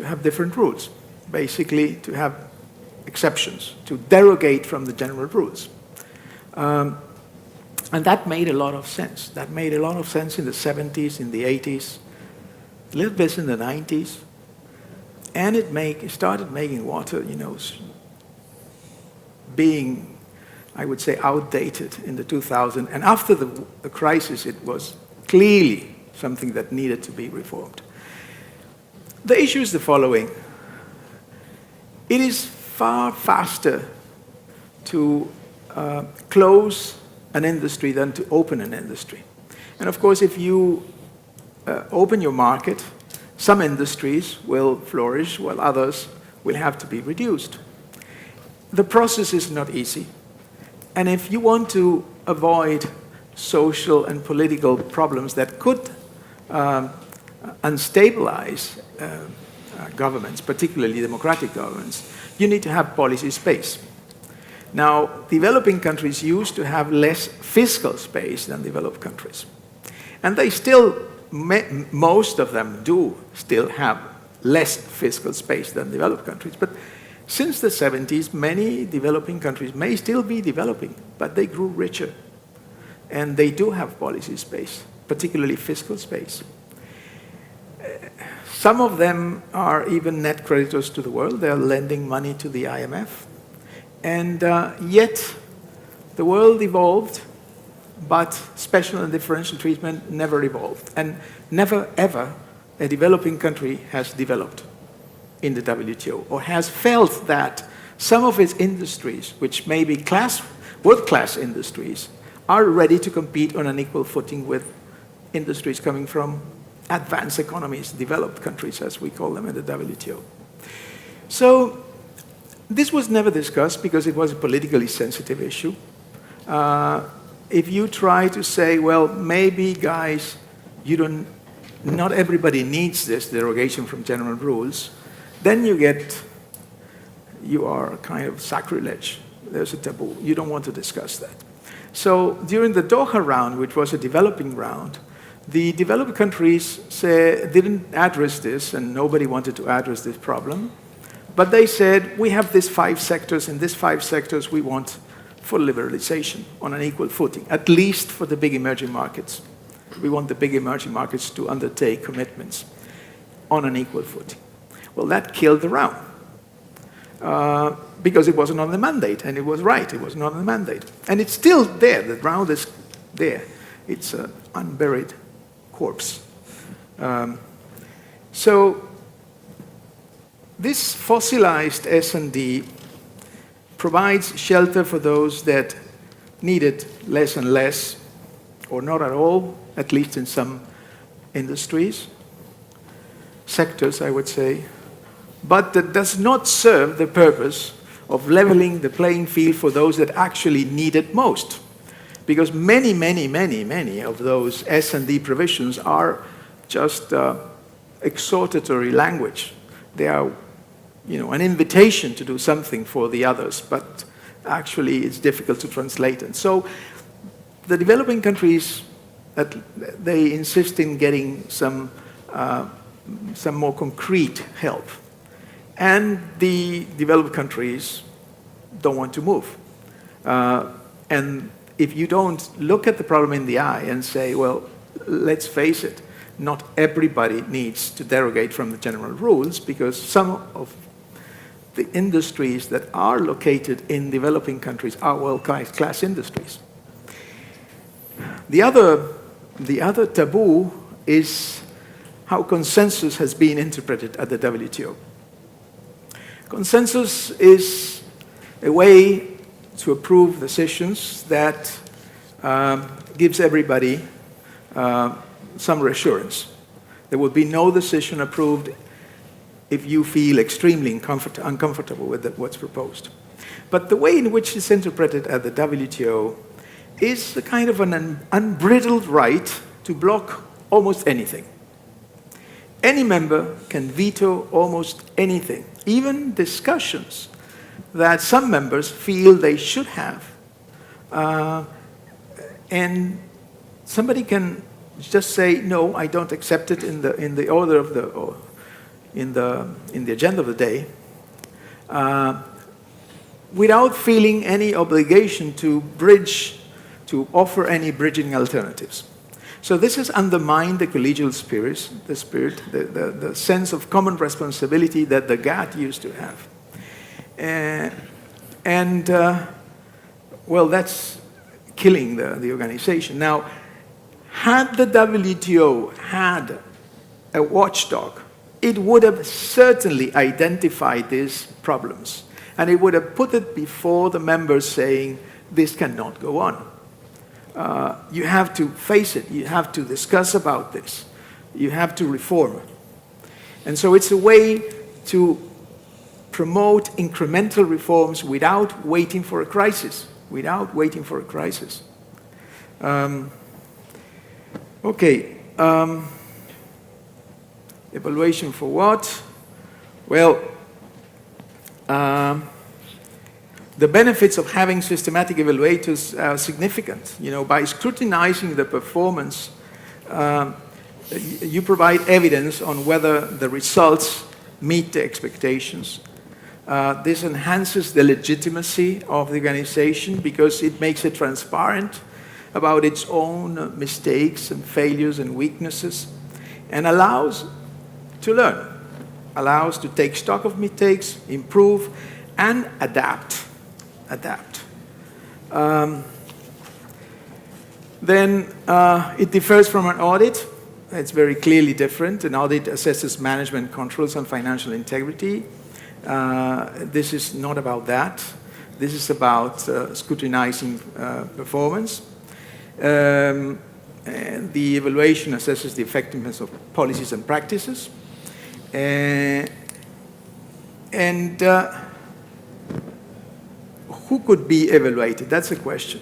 have different rules, basically to have exceptions, to derogate from the general rules. And that made a lot of sense. That made a lot of sense in the 70s, in the 80s, a little bit in the 90s. And it started making water, you know, being, I would say, outdated in the 2000s. And after the crisis, it was clearly something that needed to be reformed. The issue is the following. It is far faster to close an industry than to open an industry. And of course, if you open your market, some industries will flourish while others will have to be reduced. The process is not easy. And if you want to avoid social and political problems that could unstabilize governments, particularly democratic governments, you need to have policy space. Now, developing countries used to have less fiscal space than developed countries. And they still, most of them do still have less fiscal space than developed countries. But since the 70s, many developing countries may still be developing, but they grew richer. And they do have policy space, particularly fiscal space. Some of them are even net creditors to the world. They're lending money to the IMF. And yet, the world evolved, but special and differential treatment never evolved. And never, ever, a developing country has developed in the WTO, or has felt that some of its industries, which may be world-class industries, are ready to compete on an equal footing with industries coming from advanced economies, developed countries, as we call them in the WTO. So this was never discussed because it was a politically sensitive issue. If you try to say, well, maybe, guys, not everybody needs this derogation from general rules, then you are kind of sacrilege. There's a taboo. You don't want to discuss that. So during the Doha round, which was a developing round, the developed countries didn't address this, and nobody wanted to address this problem. But they said, we have these 5 sectors. In these 5 sectors, we want full liberalization on an equal footing, at least for the big emerging markets. We want the big emerging markets to undertake commitments on an equal footing. Well, that killed the round because it wasn't on the mandate, and it was right. It was not on the mandate. And it's still there. The round is there. It's an unburied corpse. So this fossilized S&D provides shelter for those that need it less and less, or not at all, at least in some industries, sectors, I would say, but that does not serve the purpose of leveling the playing field for those that actually need it most. Because many, many, many, many of those S&D provisions are just exhortatory language. They are, an invitation to do something for the others, but actually it's difficult to translate. And so the developing countries, they insist in getting some more concrete help. And the developed countries don't want to move. And if you don't look at the problem in the eye and say, well, let's face it, not everybody needs to derogate from the general rules, because some of the industries that are located in developing countries are world-class industries. The other taboo is how consensus has been interpreted at the WTO. Consensus is a way to approve decisions that gives everybody some reassurance. There will be no decision approved if you feel extremely uncomfortable with what's proposed. But the way in which it's interpreted at the WTO is a kind of an unbridled right to block almost anything. Any member can veto almost anything, even discussions that some members feel they should have. And somebody can just say, no, I don't accept it in the order of in the agenda of the day, without feeling any obligation to offer any bridging alternatives. So this has undermined the collegial spirit, the sense of common responsibility that the GATT used to have. Well, that's killing the organization. Now, had the WTO had a watchdog, it would have certainly identified these problems, and it would have put it before the members saying, this cannot go on. You have to face it. You have to discuss about this. You have to reform. And so it's a way to promote incremental reforms without waiting for a crisis. Okay. Evaluation for what? Well, the benefits of having systematic evaluators are significant. By scrutinizing the performance, you provide evidence on whether the results meet the expectations. This enhances the legitimacy of the organization because it makes it transparent about its own mistakes and failures and weaknesses, and allows to learn, allows to take stock of mistakes, improve, and adapt. Then it differs from an audit. It's very clearly different. An audit assesses management controls and financial integrity. This is not about that. This is about scrutinizing performance. And the evaluation assesses the effectiveness of policies and practices. Who could be evaluated? That's a question.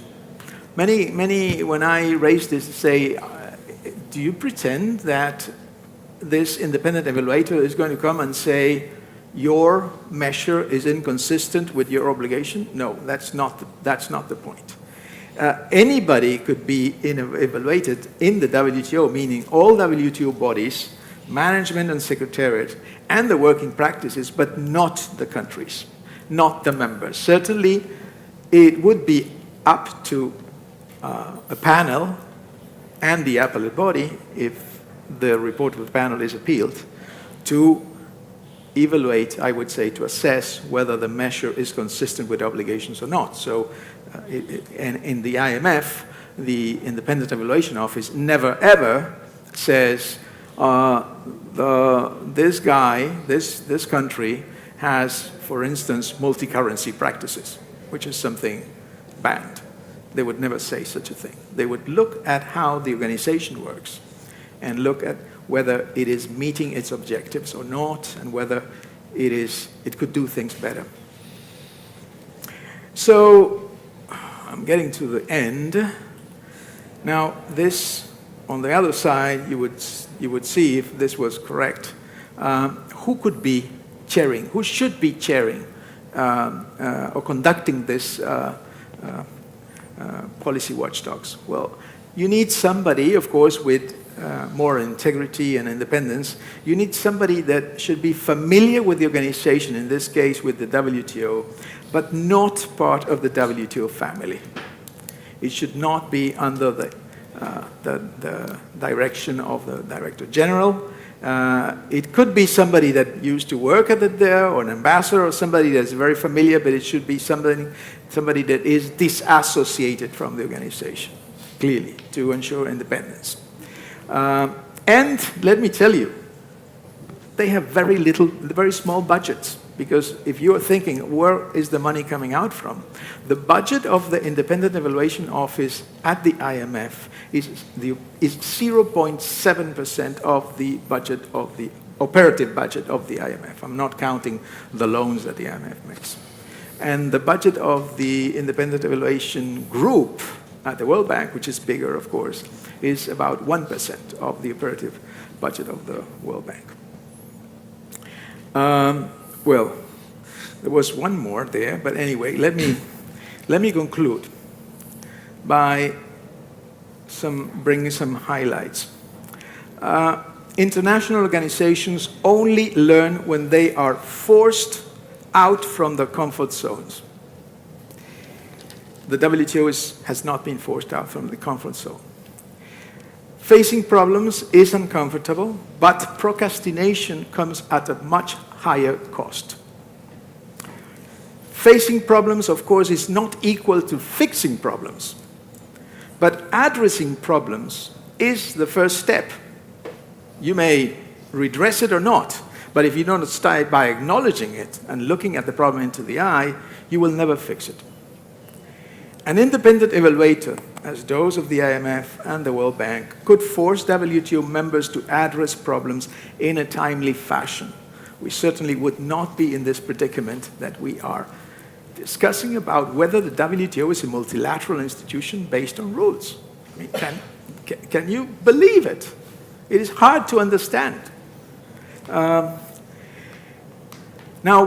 Many, when I raise this, say, do you pretend that this independent evaluator is going to come and say, your measure is inconsistent with your obligation? No, that's not the point. Anybody could be evaluated in the WTO, meaning all WTO bodies, management and secretariat, and the working practices, but not the countries, not the members. Certainly, it would be up to a panel and the appellate body, if the report of the panel is appealed, to evaluate, I would say, to assess whether the measure is consistent with obligations or not. So, and in the IMF, the Independent Evaluation Office never ever says, this country has, for instance, multi-currency practices. which is something banned. They would never say such a thing. They would look at how the organization works and look at whether it is meeting its objectives or not, and whether it could do things better. So I'm getting to the end. Now this, on the other side, you would see if this was correct. Who could be chairing? Who should be chairing or conducting this policy watchdogs? Well, you need somebody, of course, with more integrity and independence. You need somebody that should be familiar with the organization, in this case with the WTO, but not part of the WTO family. It should not be under the direction of the Director General. It could be somebody that used to work at it there, or an ambassador, or somebody that's very familiar, but it should be somebody that is disassociated from the organization, clearly, to ensure independence. And let me tell you, they have very small budgets, because if you're thinking, where is the money coming out from? The budget of the Independent Evaluation Office at the IMF is 0.7% of the budget of the operative budget of the IMF. I'm not counting the loans that the IMF makes. And the budget of the Independent Evaluation Group at the World Bank, which is bigger, of course, is about 1% of the operative budget of the World Bank. Well, there was one more there, but anyway, let me conclude by bringing some highlights. International organizations only learn when they are forced out from their comfort zones. The WTO has not been forced out from the comfort zone. Facing problems is uncomfortable, but procrastination comes at a much higher cost. Facing problems, of course, is not equal to fixing problems, but addressing problems is the first step. You may redress it or not, but if you don't start by acknowledging it and looking at the problem into the eye, you will never fix it. An independent evaluator, as those of the IMF and the World Bank, could force WTO members to address problems in a timely fashion. We certainly would not be in this predicament that we are discussing about whether the WTO is a multilateral institution based on rules. I mean, can you believe it? It is hard to understand. Now,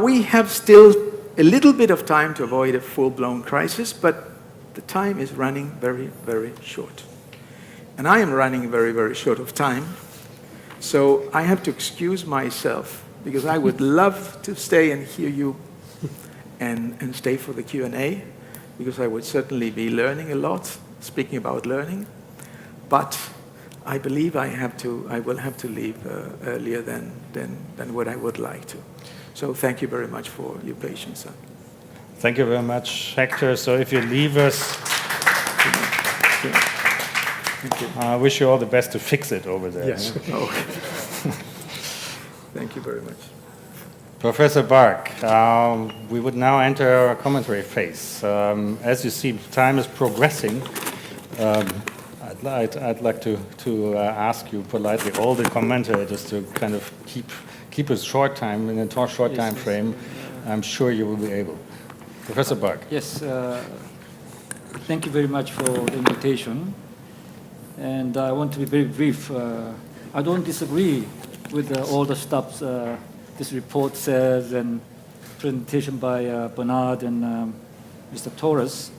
we have still a little bit of time to avoid a full-blown crisis, but the time is running very, very short. And I am running very, very short of time. So I have to excuse myself, because I would love to stay and hear you and stay for the Q&A, because I would certainly be learning a lot, speaking about learning. But I believe I will have to leave earlier than what I would like to. So thank you very much for your patience. Thank you very much, Hector. So if you leave us, Thank you. I wish you all the best to fix it over there. Yes. Yeah? Okay. Thank you very much. Professor Bark, we would now enter our commentary phase. As you see, time is progressing. I'd like to ask you politely, all the commentators, to kind of keep a short time, in a short time frame. I'm sure you will be able. Professor Bark. Yes, thank you very much for the invitation. And I want to be very brief. I don't disagree with all the stuff this report says and presentation by Bernard and Mr. Torres.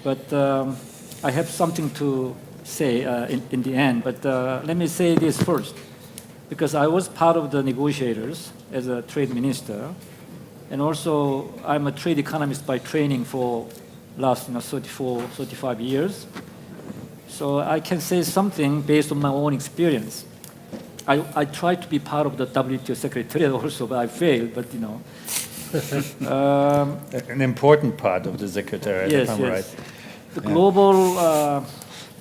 But I have something to say in the end. But let me say this first, because I was part of the negotiators as a trade minister. And also, I'm a trade economist by training for last 35 years. So I can say something based on my own experience. I tried to be part of the WTO Secretariat also, but I failed, but An important part of the Secretariat, yes, if I'm right. The global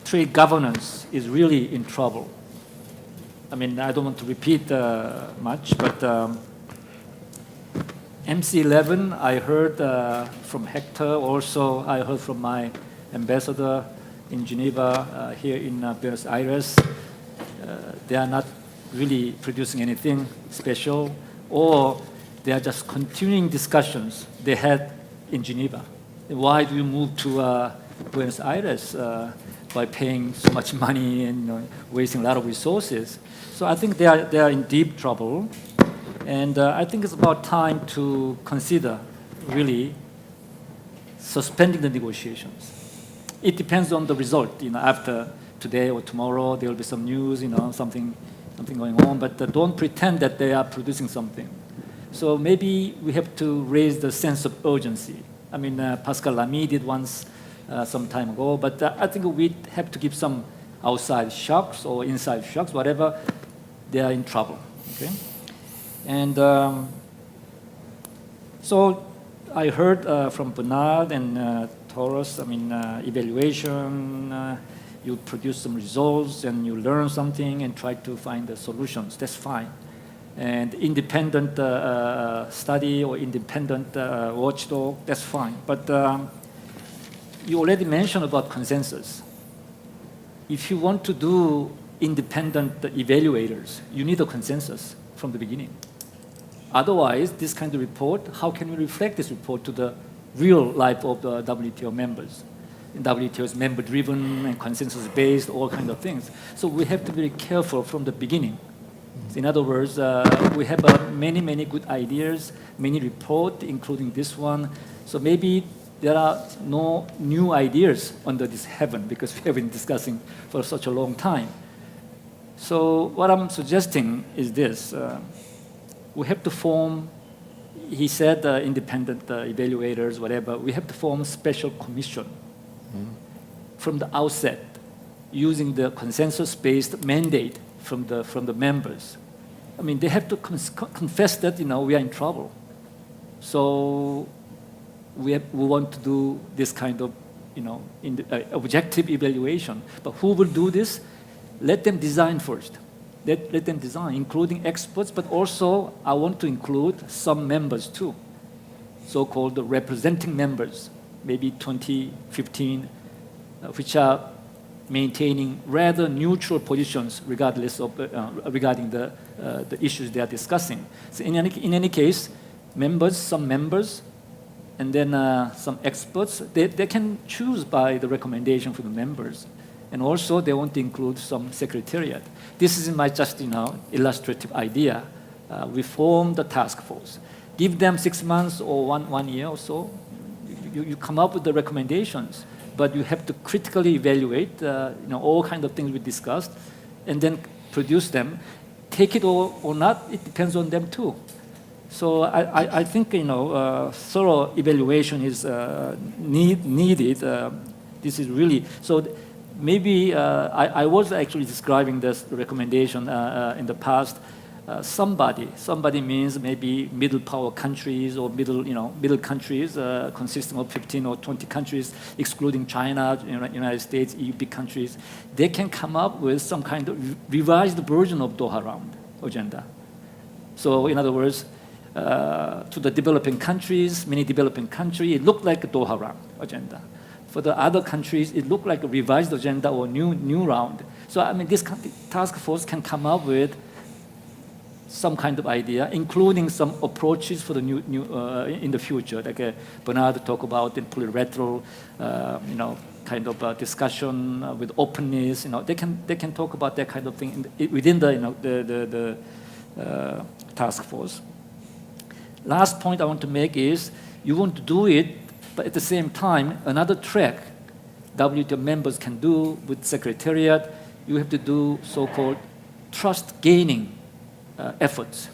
trade governance is really in trouble. I mean, I don't want to repeat much, but MC11, I heard from Hector, also I heard from my ambassador in Geneva, here in Buenos Aires. They are not really producing anything special, or they are just continuing discussions they had in Geneva. Why do you move to Buenos Aires by paying so much money and wasting a lot of resources? So I think they are in deep trouble, and I think it's about time to consider really suspending the negotiations. It depends on the result. After today or tomorrow, there will be some news, something going on, but don't pretend that they are producing something. So maybe we have to raise the sense of urgency. I mean, Pascal Lamy did once some time ago, but I think we have to give some outside shocks or inside shocks, whatever. They are in trouble. Okay, and so I heard from Bernard and Taurus. I mean, evaluation. You produce some results and you learn something and try to find the solutions. That's fine. And independent study or independent watchdog, that's fine. But you already mentioned about consensus. If you want to do independent evaluators, you need a consensus from the beginning. Otherwise, this kind of report, how can we reflect this report to the real life of the WTO members? WTO is member-driven and consensus-based, all kinds of things. So we have to be very careful from the beginning. In other words, we have many, many good ideas, many reports, including this one. So maybe there are no new ideas under this heaven because we have been discussing for such a long time. So what I'm suggesting is this. We have to form, he said independent evaluators, whatever, we have to form a special commission from the outset using the consensus-based mandate from the members. I mean, they have to confess that we are in trouble. So we want to do this kind of objective evaluation. But who will do this? Let them design first. Let them design, including experts, but also I want to include some members too, so-called representing members, maybe 20, 15, which are maintaining rather neutral positions regardless of regarding the issues they are discussing. So in any case, some members, and then some experts, they can choose by the recommendation from the members. And also, they want to include some secretariat. This is my just illustrative idea. We form the task force. Give them 6 months or one year or so. You come up with the recommendations, but you have to critically evaluate all kinds of things we discussed, and then produce them. Take it or not, it depends on them too. So I think thorough evaluation is needed. This is really so. Maybe I was actually describing this recommendation in the past. Somebody means maybe middle power countries or middle countries consisting of 15 or 20 countries, excluding China, United States, EU big countries. They can come up with some kind of revised version of Doha Round agenda. So in other words, to the developing countries, many developing countries, it looked like a Doha Round agenda. For the other countries, it looked like a revised agenda or new round. So I mean, this task force can come up with some kind of idea, including some approaches for the new in the future, like Bernard talked about in plurilateral, kind of discussion with openness. They can talk about that kind of thing within the task force. Last point I want to make is you want to do it, but at the same time, another track WTO members can do with Secretariat, you have to do so-called trust-gaining efforts.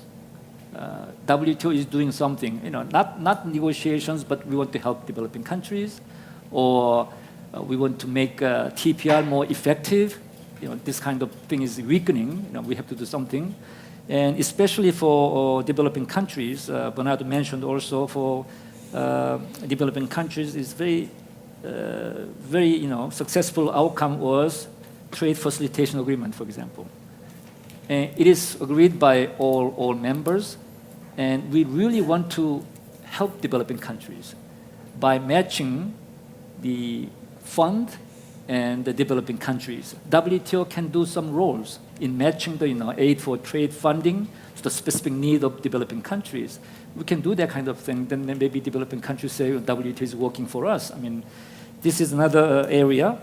WTO is doing something, not negotiations, but we want to help developing countries, or we want to make TPR more effective. This kind of thing is weakening. We have to do something. And especially for developing countries, Bernardo mentioned also for developing countries is very successful outcome was trade facilitation agreement, for example. And it is agreed by all members, and we really want to help developing countries by matching the fund and the developing countries. WTO can do some roles in matching the aid for trade funding to the specific need of developing countries. We can do that kind of thing. Then maybe developing countries say WTO is working for us. I mean, this is another area.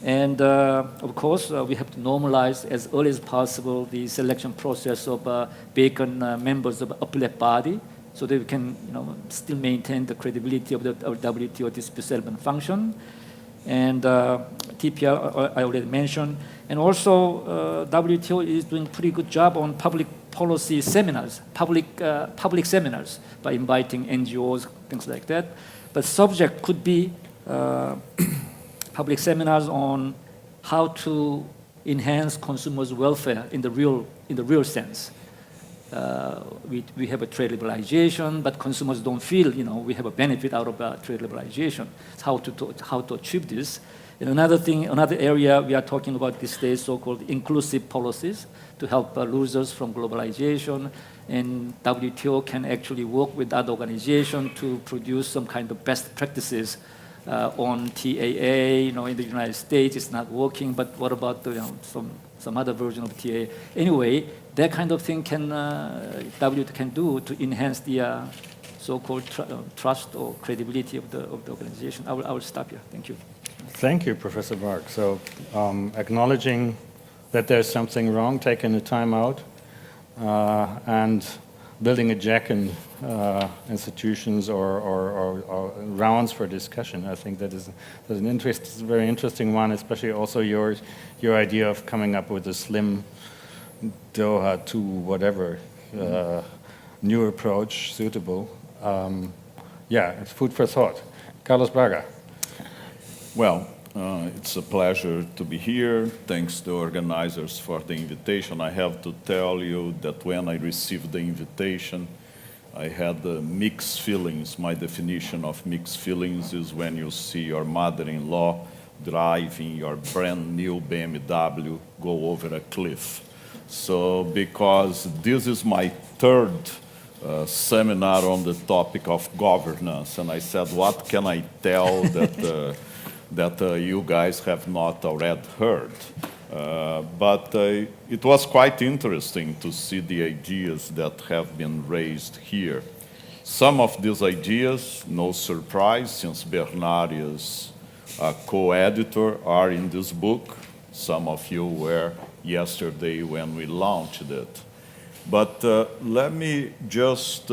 And of course, we have to normalize as early as possible the selection process of vacant members of appellate body, so that we can still maintain the credibility of the WTO dispute settlement function. And TPR I already mentioned. And also WTO is doing a pretty good job on public policy seminars, public seminars, by inviting NGOs, things like that. But subject could be public seminars on how to enhance consumers' welfare in the real sense. We have a trade liberalization, but consumers don't feel we have a benefit out of trade liberalization. It's how to achieve this. And another area we are talking about these days, so-called inclusive policies to help losers from globalization. And WTO can actually work with other organizations to produce some kind of best practices on TAA. In the United States, it's not working, but what about some other version of TAA? Anyway, that kind of thing WTO can do to enhance the so-called trust or credibility of the organization. I will stop here. Thank you. Thank you, Professor Bark. So acknowledging that there's something wrong, taking the time out, and building a jack in institutions or rounds for discussion. I think that's a very interesting one, especially also your idea of coming up with a slim Doha to whatever new approach suitable. It's food for thought. Carlos Braga. Well, it's a pleasure to be here. Thanks to the organizers for the invitation. I have to tell you that when I received the invitation, I had mixed feelings. My definition of mixed feelings is when you see your mother-in-law driving your brand new BMW go over a cliff. So because this is my third seminar on the topic of governance, and I said, what can I tell that you guys have not already heard? But it was quite interesting to see the ideas that have been raised here. Some of these ideas, no surprise, since Bernard is a co-editor, are in this book. Some of you were yesterday when we launched it. But let me just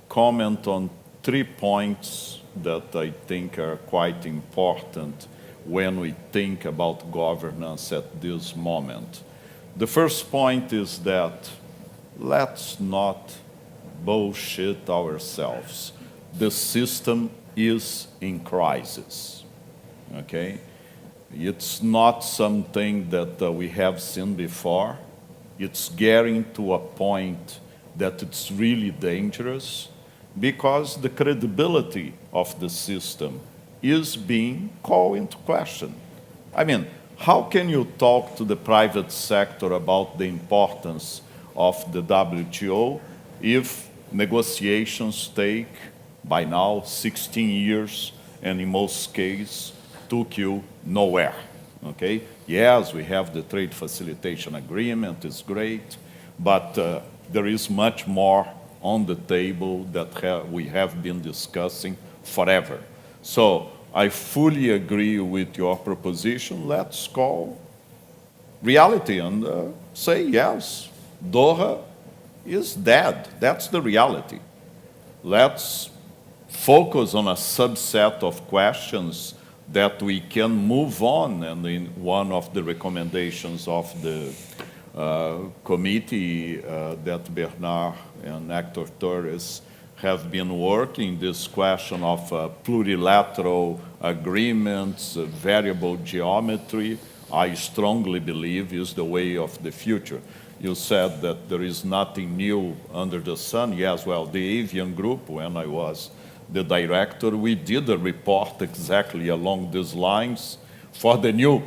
comment on 3 points that I think are quite important when we think about governance at this moment. The first point is that let's not bullshit ourselves. The system is in crisis, okay? It's not something that we have seen before. It's getting to a point that it's really dangerous because the credibility of the system is being called into question. I mean, how can you talk to the private sector about the importance of the WTO if negotiations take, by now, 16 years, and in most cases, took you nowhere, okay? Yes, we have the trade facilitation agreement, it's great, but there is much more on the table that we have been discussing forever. So I fully agree with your proposition. Let's call reality and say, yes, Doha is dead. That's the reality. Let's focus on a subset of questions that we can move on. And in one of the recommendations of the committee that Bernard and Hector Torres have been working, this question of plurilateral agreements, variable geometry, I strongly believe is the way of the future. You said that there is nothing new under the sun. Yes, well, the Avian Group, when I was the director, we did a report exactly along these lines for the new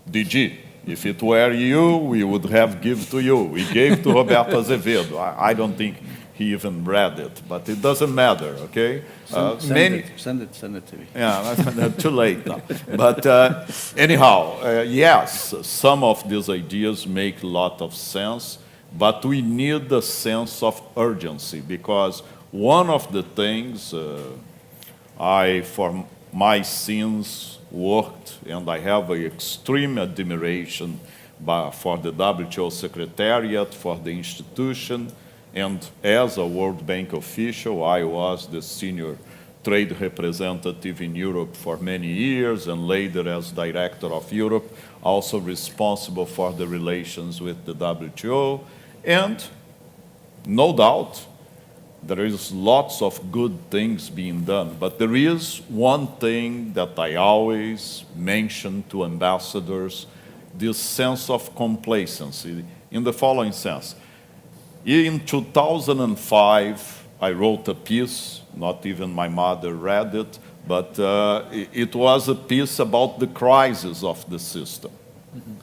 DG. If it were you, we would have given to you. We gave to Roberto Azevedo. I don't think he even read it, but it doesn't matter, okay? Send it to me. Yeah, too late now. But anyhow, yes, some of these ideas make a lot of sense, but we need a sense of urgency, because one of the things for my sins, worked, and I have an extreme admiration for the WTO Secretariat, for the institution, and as a World Bank official, I was the senior trade representative in Europe for many years, and later as director of Europe, also responsible for the relations with the WTO. And no doubt, there is lots of good things being done, but there is one thing that I always mention to ambassadors, this sense of complacency, in the following sense. In 2005, I wrote a piece, not even my mother read it, but it was a piece about the crisis of the system. Mm-hmm.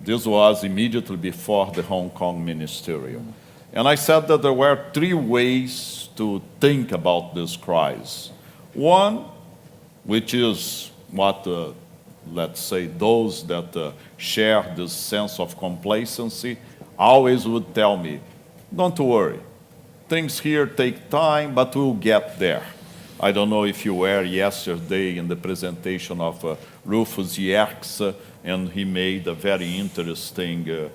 This was immediately before the Hong Kong Ministerial. Mm-hmm. And I said that there were three ways to think about this crisis. One, which is what, let's say, those that share this sense of complacency always would tell me, don't worry, things here take time, but we'll get there. I don't know if you were yesterday in the presentation of Rufus Yerkes, and he made a very interesting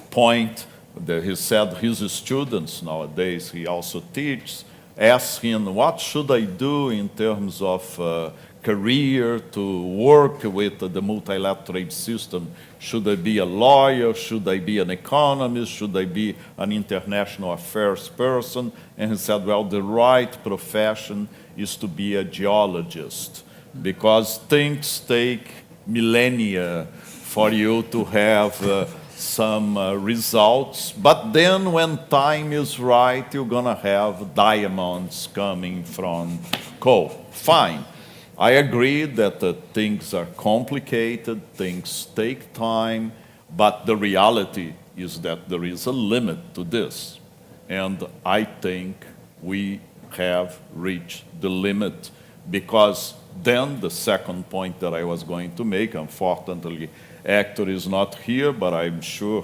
point. That he said his students nowadays, he also teaches, ask him, what should I do in terms of career to work with the multilateral trade system? Should I be a lawyer? Should I be an economist? Should I be an international affairs person? And he said, well, the right profession is to be a geologist, because things take millennia for you to have some results, but then when time is right, you're gonna have diamonds coming from coal. Fine. I agree that things are complicated, things take time, but the reality is that there is a limit to this. And I think we have reached the limit, because then the second point that I was going to make, unfortunately, Hector is not here, but I'm sure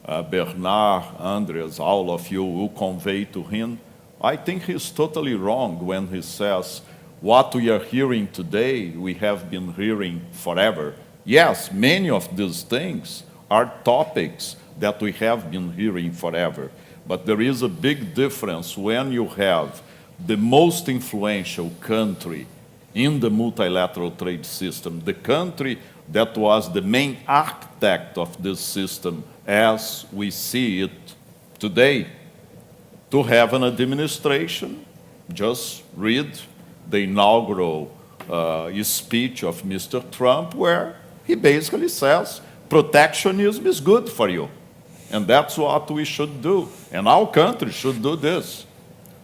Bernard, Andreas, all of you will convey to him. I think he's totally wrong when he says, what we are hearing today, we have been hearing forever. Yes, many of these things are topics that we have been hearing forever. But there is a big difference when you have the most influential country in the multilateral trade system, the country that was the main architect of this system as we see it today, to have an administration. Just read the inaugural speech of Mr. Trump, where he basically says protectionism is good for you. And that's what we should do. And our country should do this.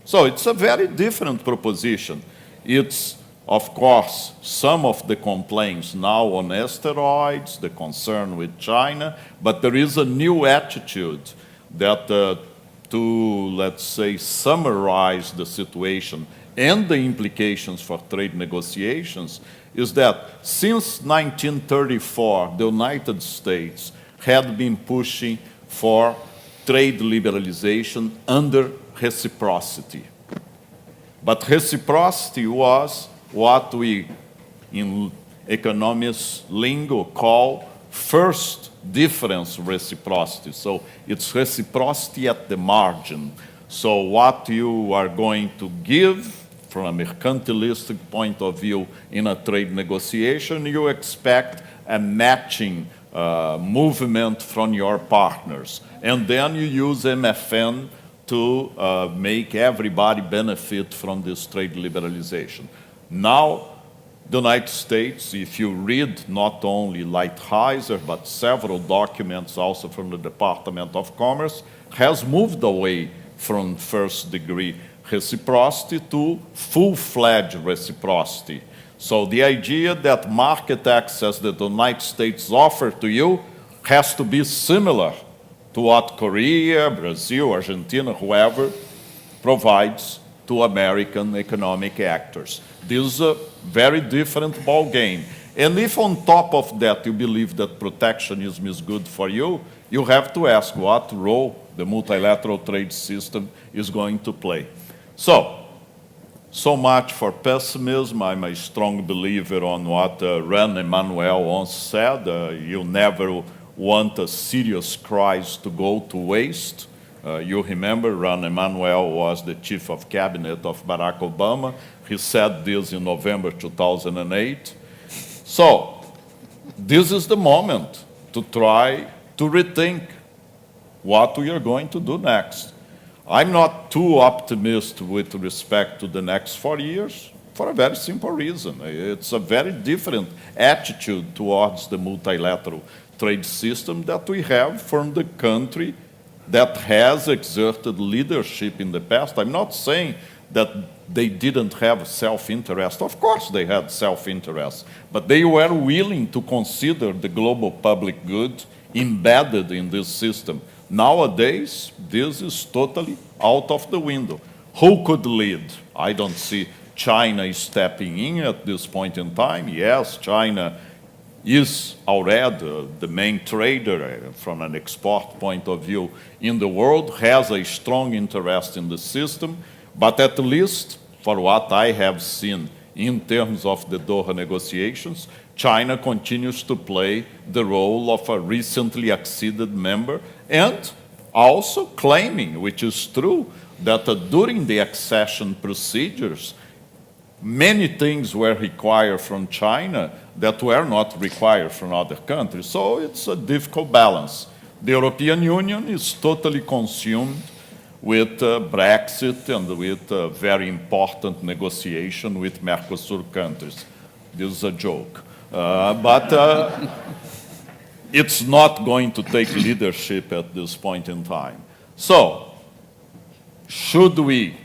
So it's a very different proposition. It's, of course, some of the complaints now on asteroids, the concern with China, but there is a new attitude that, to, let's say, summarize the situation and the implications for trade negotiations, is that since 1934, the United States had been pushing for trade liberalization under reciprocity. But reciprocity was what we, in economist lingo, call first difference reciprocity. So it's reciprocity at the margin. So what you are going to give from a mercantilistic point of view in a trade negotiation, you expect a matching movement from your partners. And then you use MFN to make everybody benefit from this trade liberalization. Now, the United States, if you read not only Lighthizer, but several documents also from the Department of Commerce, has moved away from first-degree reciprocity to full-fledged reciprocity. So the idea that market access that the United States offer to you has to be similar to what Korea, Brazil, Argentina, whoever provides to American economic actors. This is a very different ballgame. And if on top of that you believe that protectionism is good for you, you have to ask what role the multilateral trade system is going to play. So much for pessimism. I'm a strong believer on what Ron Emanuel once said. You never want a serious crisis to go to waste. You remember Ron Emanuel was the chief of cabinet of Barack Obama. He said this in November 2008. So this is the moment to try to rethink what we are going to do next. I'm not too optimistic with respect to the next 4 years for a very simple reason. It's a very different attitude towards the multilateral trade system that we have from the country that has exerted leadership in the past. I'm not saying that they didn't have self-interest. Of course they had self-interest, but they were willing to consider the global public good embedded in this system. Nowadays, this is totally out of the window. Who could lead? I don't see China stepping in at this point in time. Yes, China is already the main trader from an export point of view in the world, has a strong interest in the system, but at least for what I have seen in terms of the Doha negotiations, China continues to play the role of a recently acceded member and also claiming, which is true, that during the accession procedures, many things were required from China that were not required from other countries. So it's a difficult balance. The European Union is totally consumed with Brexit and with a very important negotiation with Mercosur countries. This is a joke. But it's not going to take leadership at this point in time. So, should we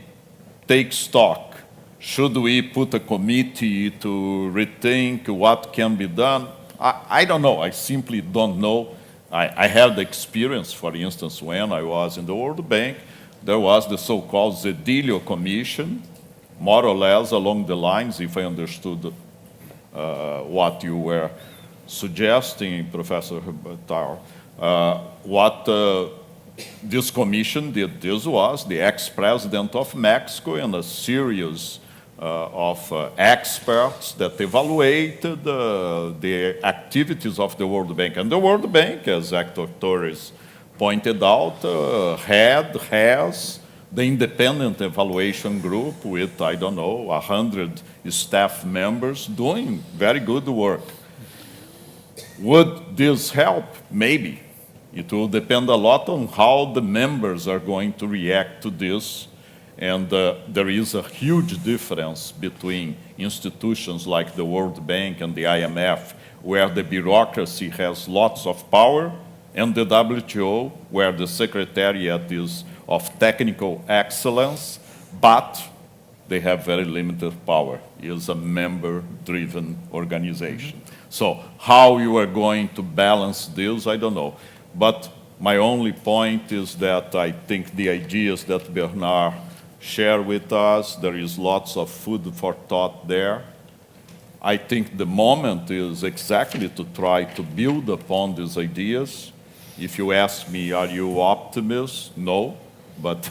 take stock? Should we put a committee to rethink what can be done? I don't know. I simply don't know. I had the experience, for instance, when I was in the World Bank, there was the so-called Zedillo Commission, more or less along the lines, if I understood what you were suggesting, Professor Tao. What this commission did, this was the ex-president of Mexico and a series of experts that evaluated the activities of the World Bank. And the World Bank, as Hector Torres pointed out, has the independent evaluation group with, I don't know, 100 staff members doing very good work. Would this help? Maybe. It will depend a lot on how the members are going to react to this. And there is a huge difference between institutions like the World Bank and the IMF, where the bureaucracy has lots of power, and the WTO, where the secretariat is of technical excellence, but they have very limited power. It is a member-driven organization. So how you are going to balance this, I don't know. But my only point is that I think the ideas that Bernard shared with us, there is lots of food for thought there. I think the moment is exactly to try to build upon these ideas. If you ask me, are you optimist? No, but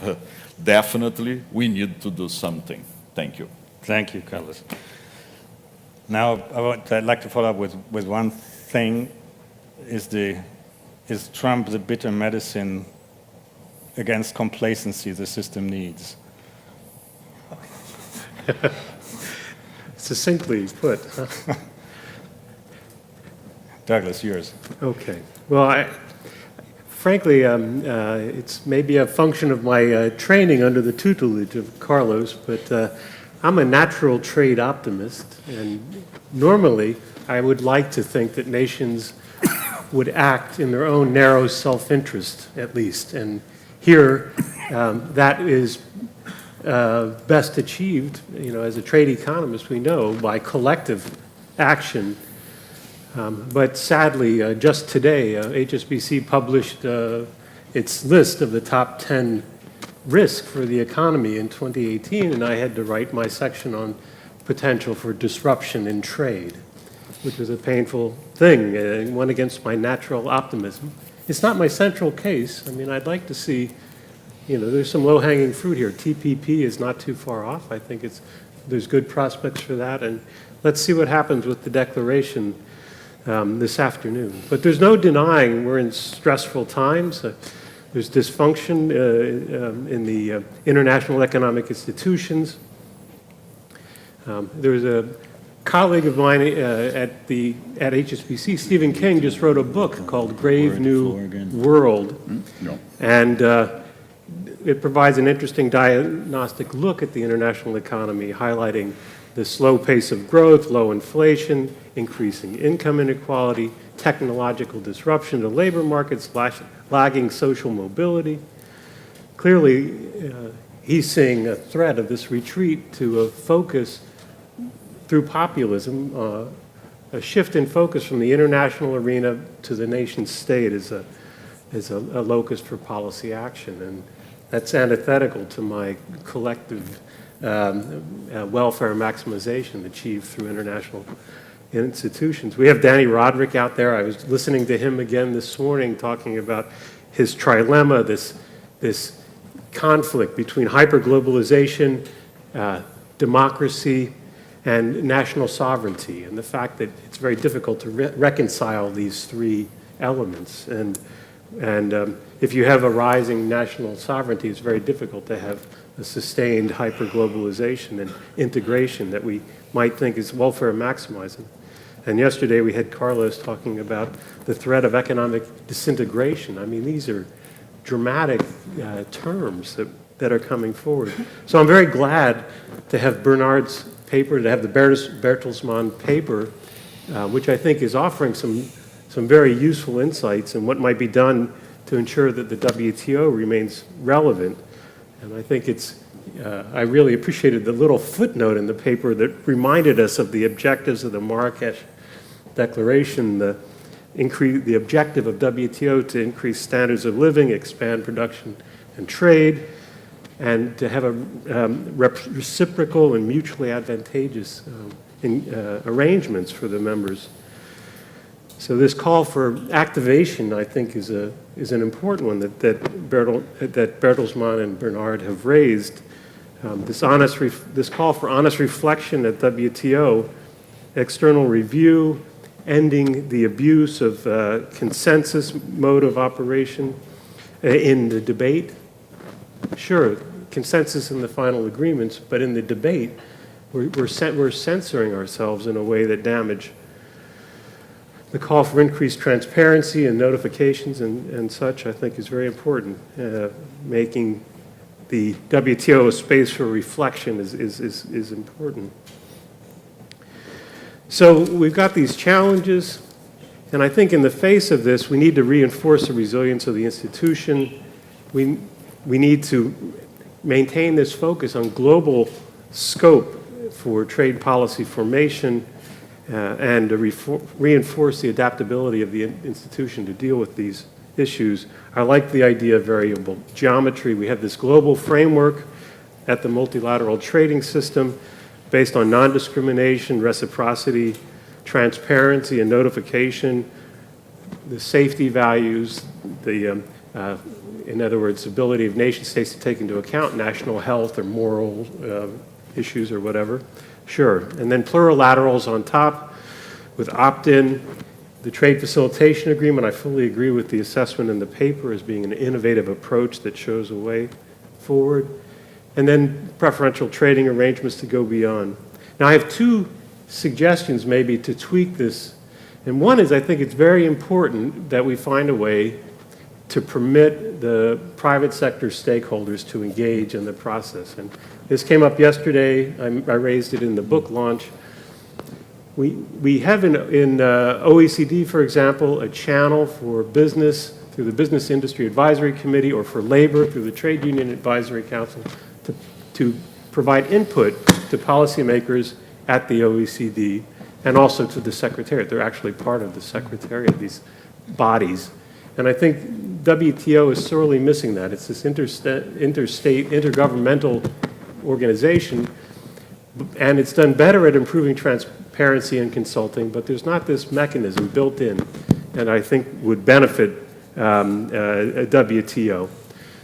definitely we need to do something. Thank you. Thank you, Carlos. Now, I'd like to follow up with one thing. Is Trump the bitter medicine against complacency the system needs? Succinctly put. Douglas, yours. Okay. Well, frankly, it's maybe a function of my training under the tutelage of Carlos, but I'm a natural trade optimist, and normally I would like to think that nations would act in their own narrow self-interest, at least. And here, that is best achieved, as a trade economist, we know, by collective action. But sadly, just today, HSBC published its list of the top 10 risks for the economy in 2018, and I had to write my section on potential for disruption in trade, which was a painful thing, went against my natural optimism. It's not my central case. I mean, I'd like to see, there's some low-hanging fruit here. TPP is not too far off. I think there's good prospects for that, and let's see what happens with the declaration this afternoon. But there's no denying we're in stressful times. There's dysfunction in the international economic institutions. There's a colleague of mine at Hsbc, Stephen King, just wrote a book called Grave New World. And it provides an interesting diagnostic look at the international economy, highlighting the slow pace of growth, low inflation, increasing income inequality, technological disruption to labor markets, lagging social mobility. Clearly, he's seeing a threat of this retreat to a focus through populism, a shift in focus from the international arena to the nation state is a locus for policy action. And that's antithetical to my collective welfare maximization achieved through international institutions. We have Danny Roderick out there. I was listening to him again this morning talking about his trilemma, this conflict between hyperglobalization, democracy, and national sovereignty, and the fact that it's very difficult to reconcile these three elements. And if you have a rising national sovereignty, it's very difficult to have a sustained hyperglobalization and integration that we might think is welfare maximizing. And yesterday we had Carlos talking about the threat of economic disintegration. I mean, these are dramatic terms that are coming forward. So I'm very glad to have Bernard's paper, to have the Bertelsmann paper, which I think is offering some very useful insights in what might be done to ensure that the WTO remains relevant. And I think I really appreciated the little footnote in the paper that reminded us of the objectives of the Marrakesh Declaration, the objective of WTO to increase standards of living, expand production and trade, and to have a reciprocal and mutually advantageous arrangements for the members. So this call for activation, I think, is an important one that Bertelsmann and Bernard have raised. This call for honest reflection at WTO, external review, ending the abuse of consensus mode of operation in the debate. Sure, consensus in the final agreements, but in the debate, we're censoring ourselves in a way that damage. The call for increased transparency and notifications and such, I think, is very important. Making the WTO a space for reflection is important. So we've got these challenges, and I think in the face of this, we need to reinforce the resilience of the institution. We need to maintain this focus on global scope for trade policy formation and to reinforce the adaptability of the institution to deal with these issues. I like the idea of variable geometry. We have this global framework at the multilateral trading system based on non-discrimination, reciprocity, transparency, and notification, the safety values, in other words, the ability of nation states to take into account national health or moral issues or whatever. Sure. And then plurilaterals on top with opt-in. The trade facilitation agreement, I fully agree with the assessment in the paper as being an innovative approach that shows a way forward. And then preferential trading arrangements to go beyond. Now, I have two suggestions maybe to tweak this. And one is I think it's very important that we find a way to permit the private sector stakeholders to engage in the process. And this came up yesterday. I raised it in the book launch. We have in OECD, for example, a channel for business through the Business Industry Advisory Committee or for labor through the Trade Union Advisory Council to provide input to policymakers at the OECD and also to the Secretariat. They're actually part of the Secretariat, these bodies. And I think WTO is sorely missing that. It's this interstate, intergovernmental organization, and it's done better at improving transparency and consulting, but there's not this mechanism built in, and I think would benefit a WTO.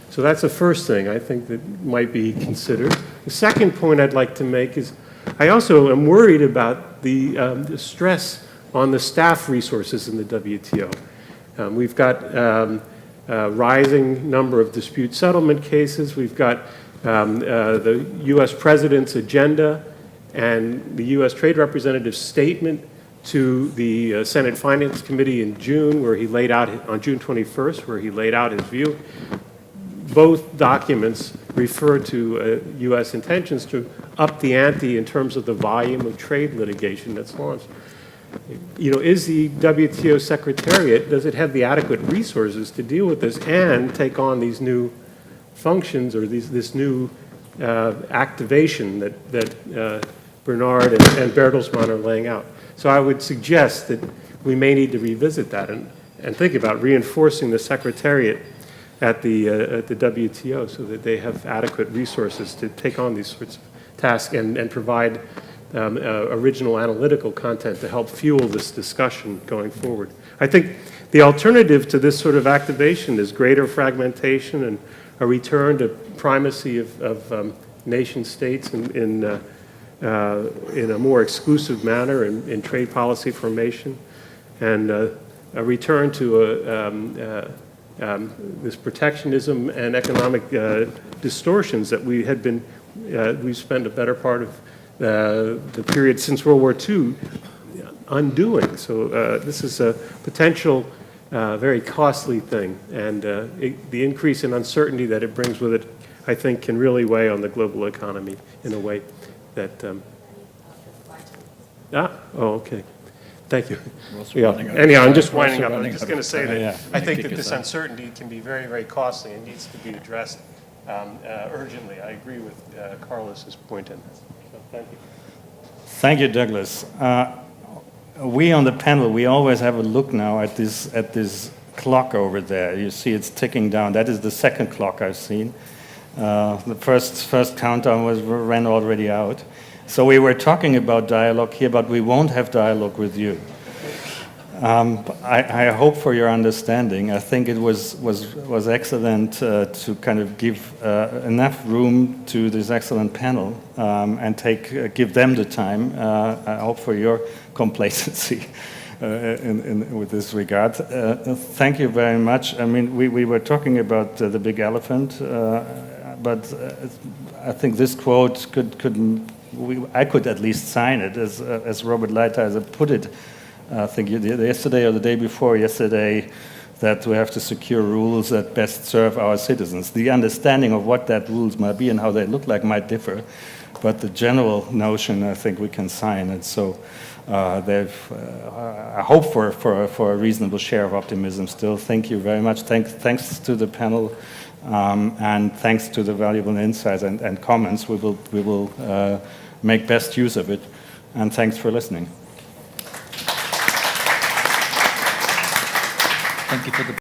So that's the first thing I think that might be considered. The second point I'd like to make is I also am worried about the stress on the staff resources in the WTO. We've got a rising number of dispute settlement cases. We've got the U.S. President's agenda and the U.S. Trade Representative's statement to the Senate Finance Committee in June, where he laid out, on June 21st, where he laid out his view. Both documents refer to U.S. intentions to up the ante in terms of the volume of trade litigation that's launched. You know, is the WTO Secretariat, does it have the adequate resources to deal with this and take on these new functions or this new activation that Bernard and Bertelsmann are laying out? So I would suggest that we may need to revisit that and think about reinforcing the Secretariat at the WTO so that they have adequate resources to take on these sorts of tasks and provide original analytical content to help fuel this discussion going forward. I think the alternative to this sort of activation is greater fragmentation and a return to primacy of nation states in a more exclusive manner in trade policy formation, and a return to this protectionism and economic distortions that we had been, we've spent a better part of the period since World War II undoing. So this is a potential very costly thing, and the increase in uncertainty that it brings with it, I think, can really weigh on the global economy in a way that... okay. Thank you. Yeah. Anyhow, I'm just winding up. I'm just going to say that I think that this uncertainty can be very, very costly and needs to be addressed urgently. I agree with Carlos's point in this. So thank you. Thank you, Douglas. We on the panel, we always have a look now at this clock over there. You see it's ticking down. That is the second clock I've seen. The first countdown ran already out. So we were talking about dialogue here, but we won't have dialogue with you. I hope for your understanding. I think it was excellent to kind of give enough room to this excellent panel and give them the time. I hope for your complacency with this regard. Thank you very much. I mean, we were talking about the big elephant, but I think this quote I could at least sign it, as Robert Lighthizer put it, I think yesterday or the day before yesterday, that we have to secure rules that best serve our citizens. The understanding of what that rules might be and how they look like might differ, but the general notion I think we can sign. And so I hope for a reasonable share of optimism still. Thank you very much. Thanks to the panel. And thanks to the valuable insights and comments, we will make best use of it. And thanks for listening. Thank you for the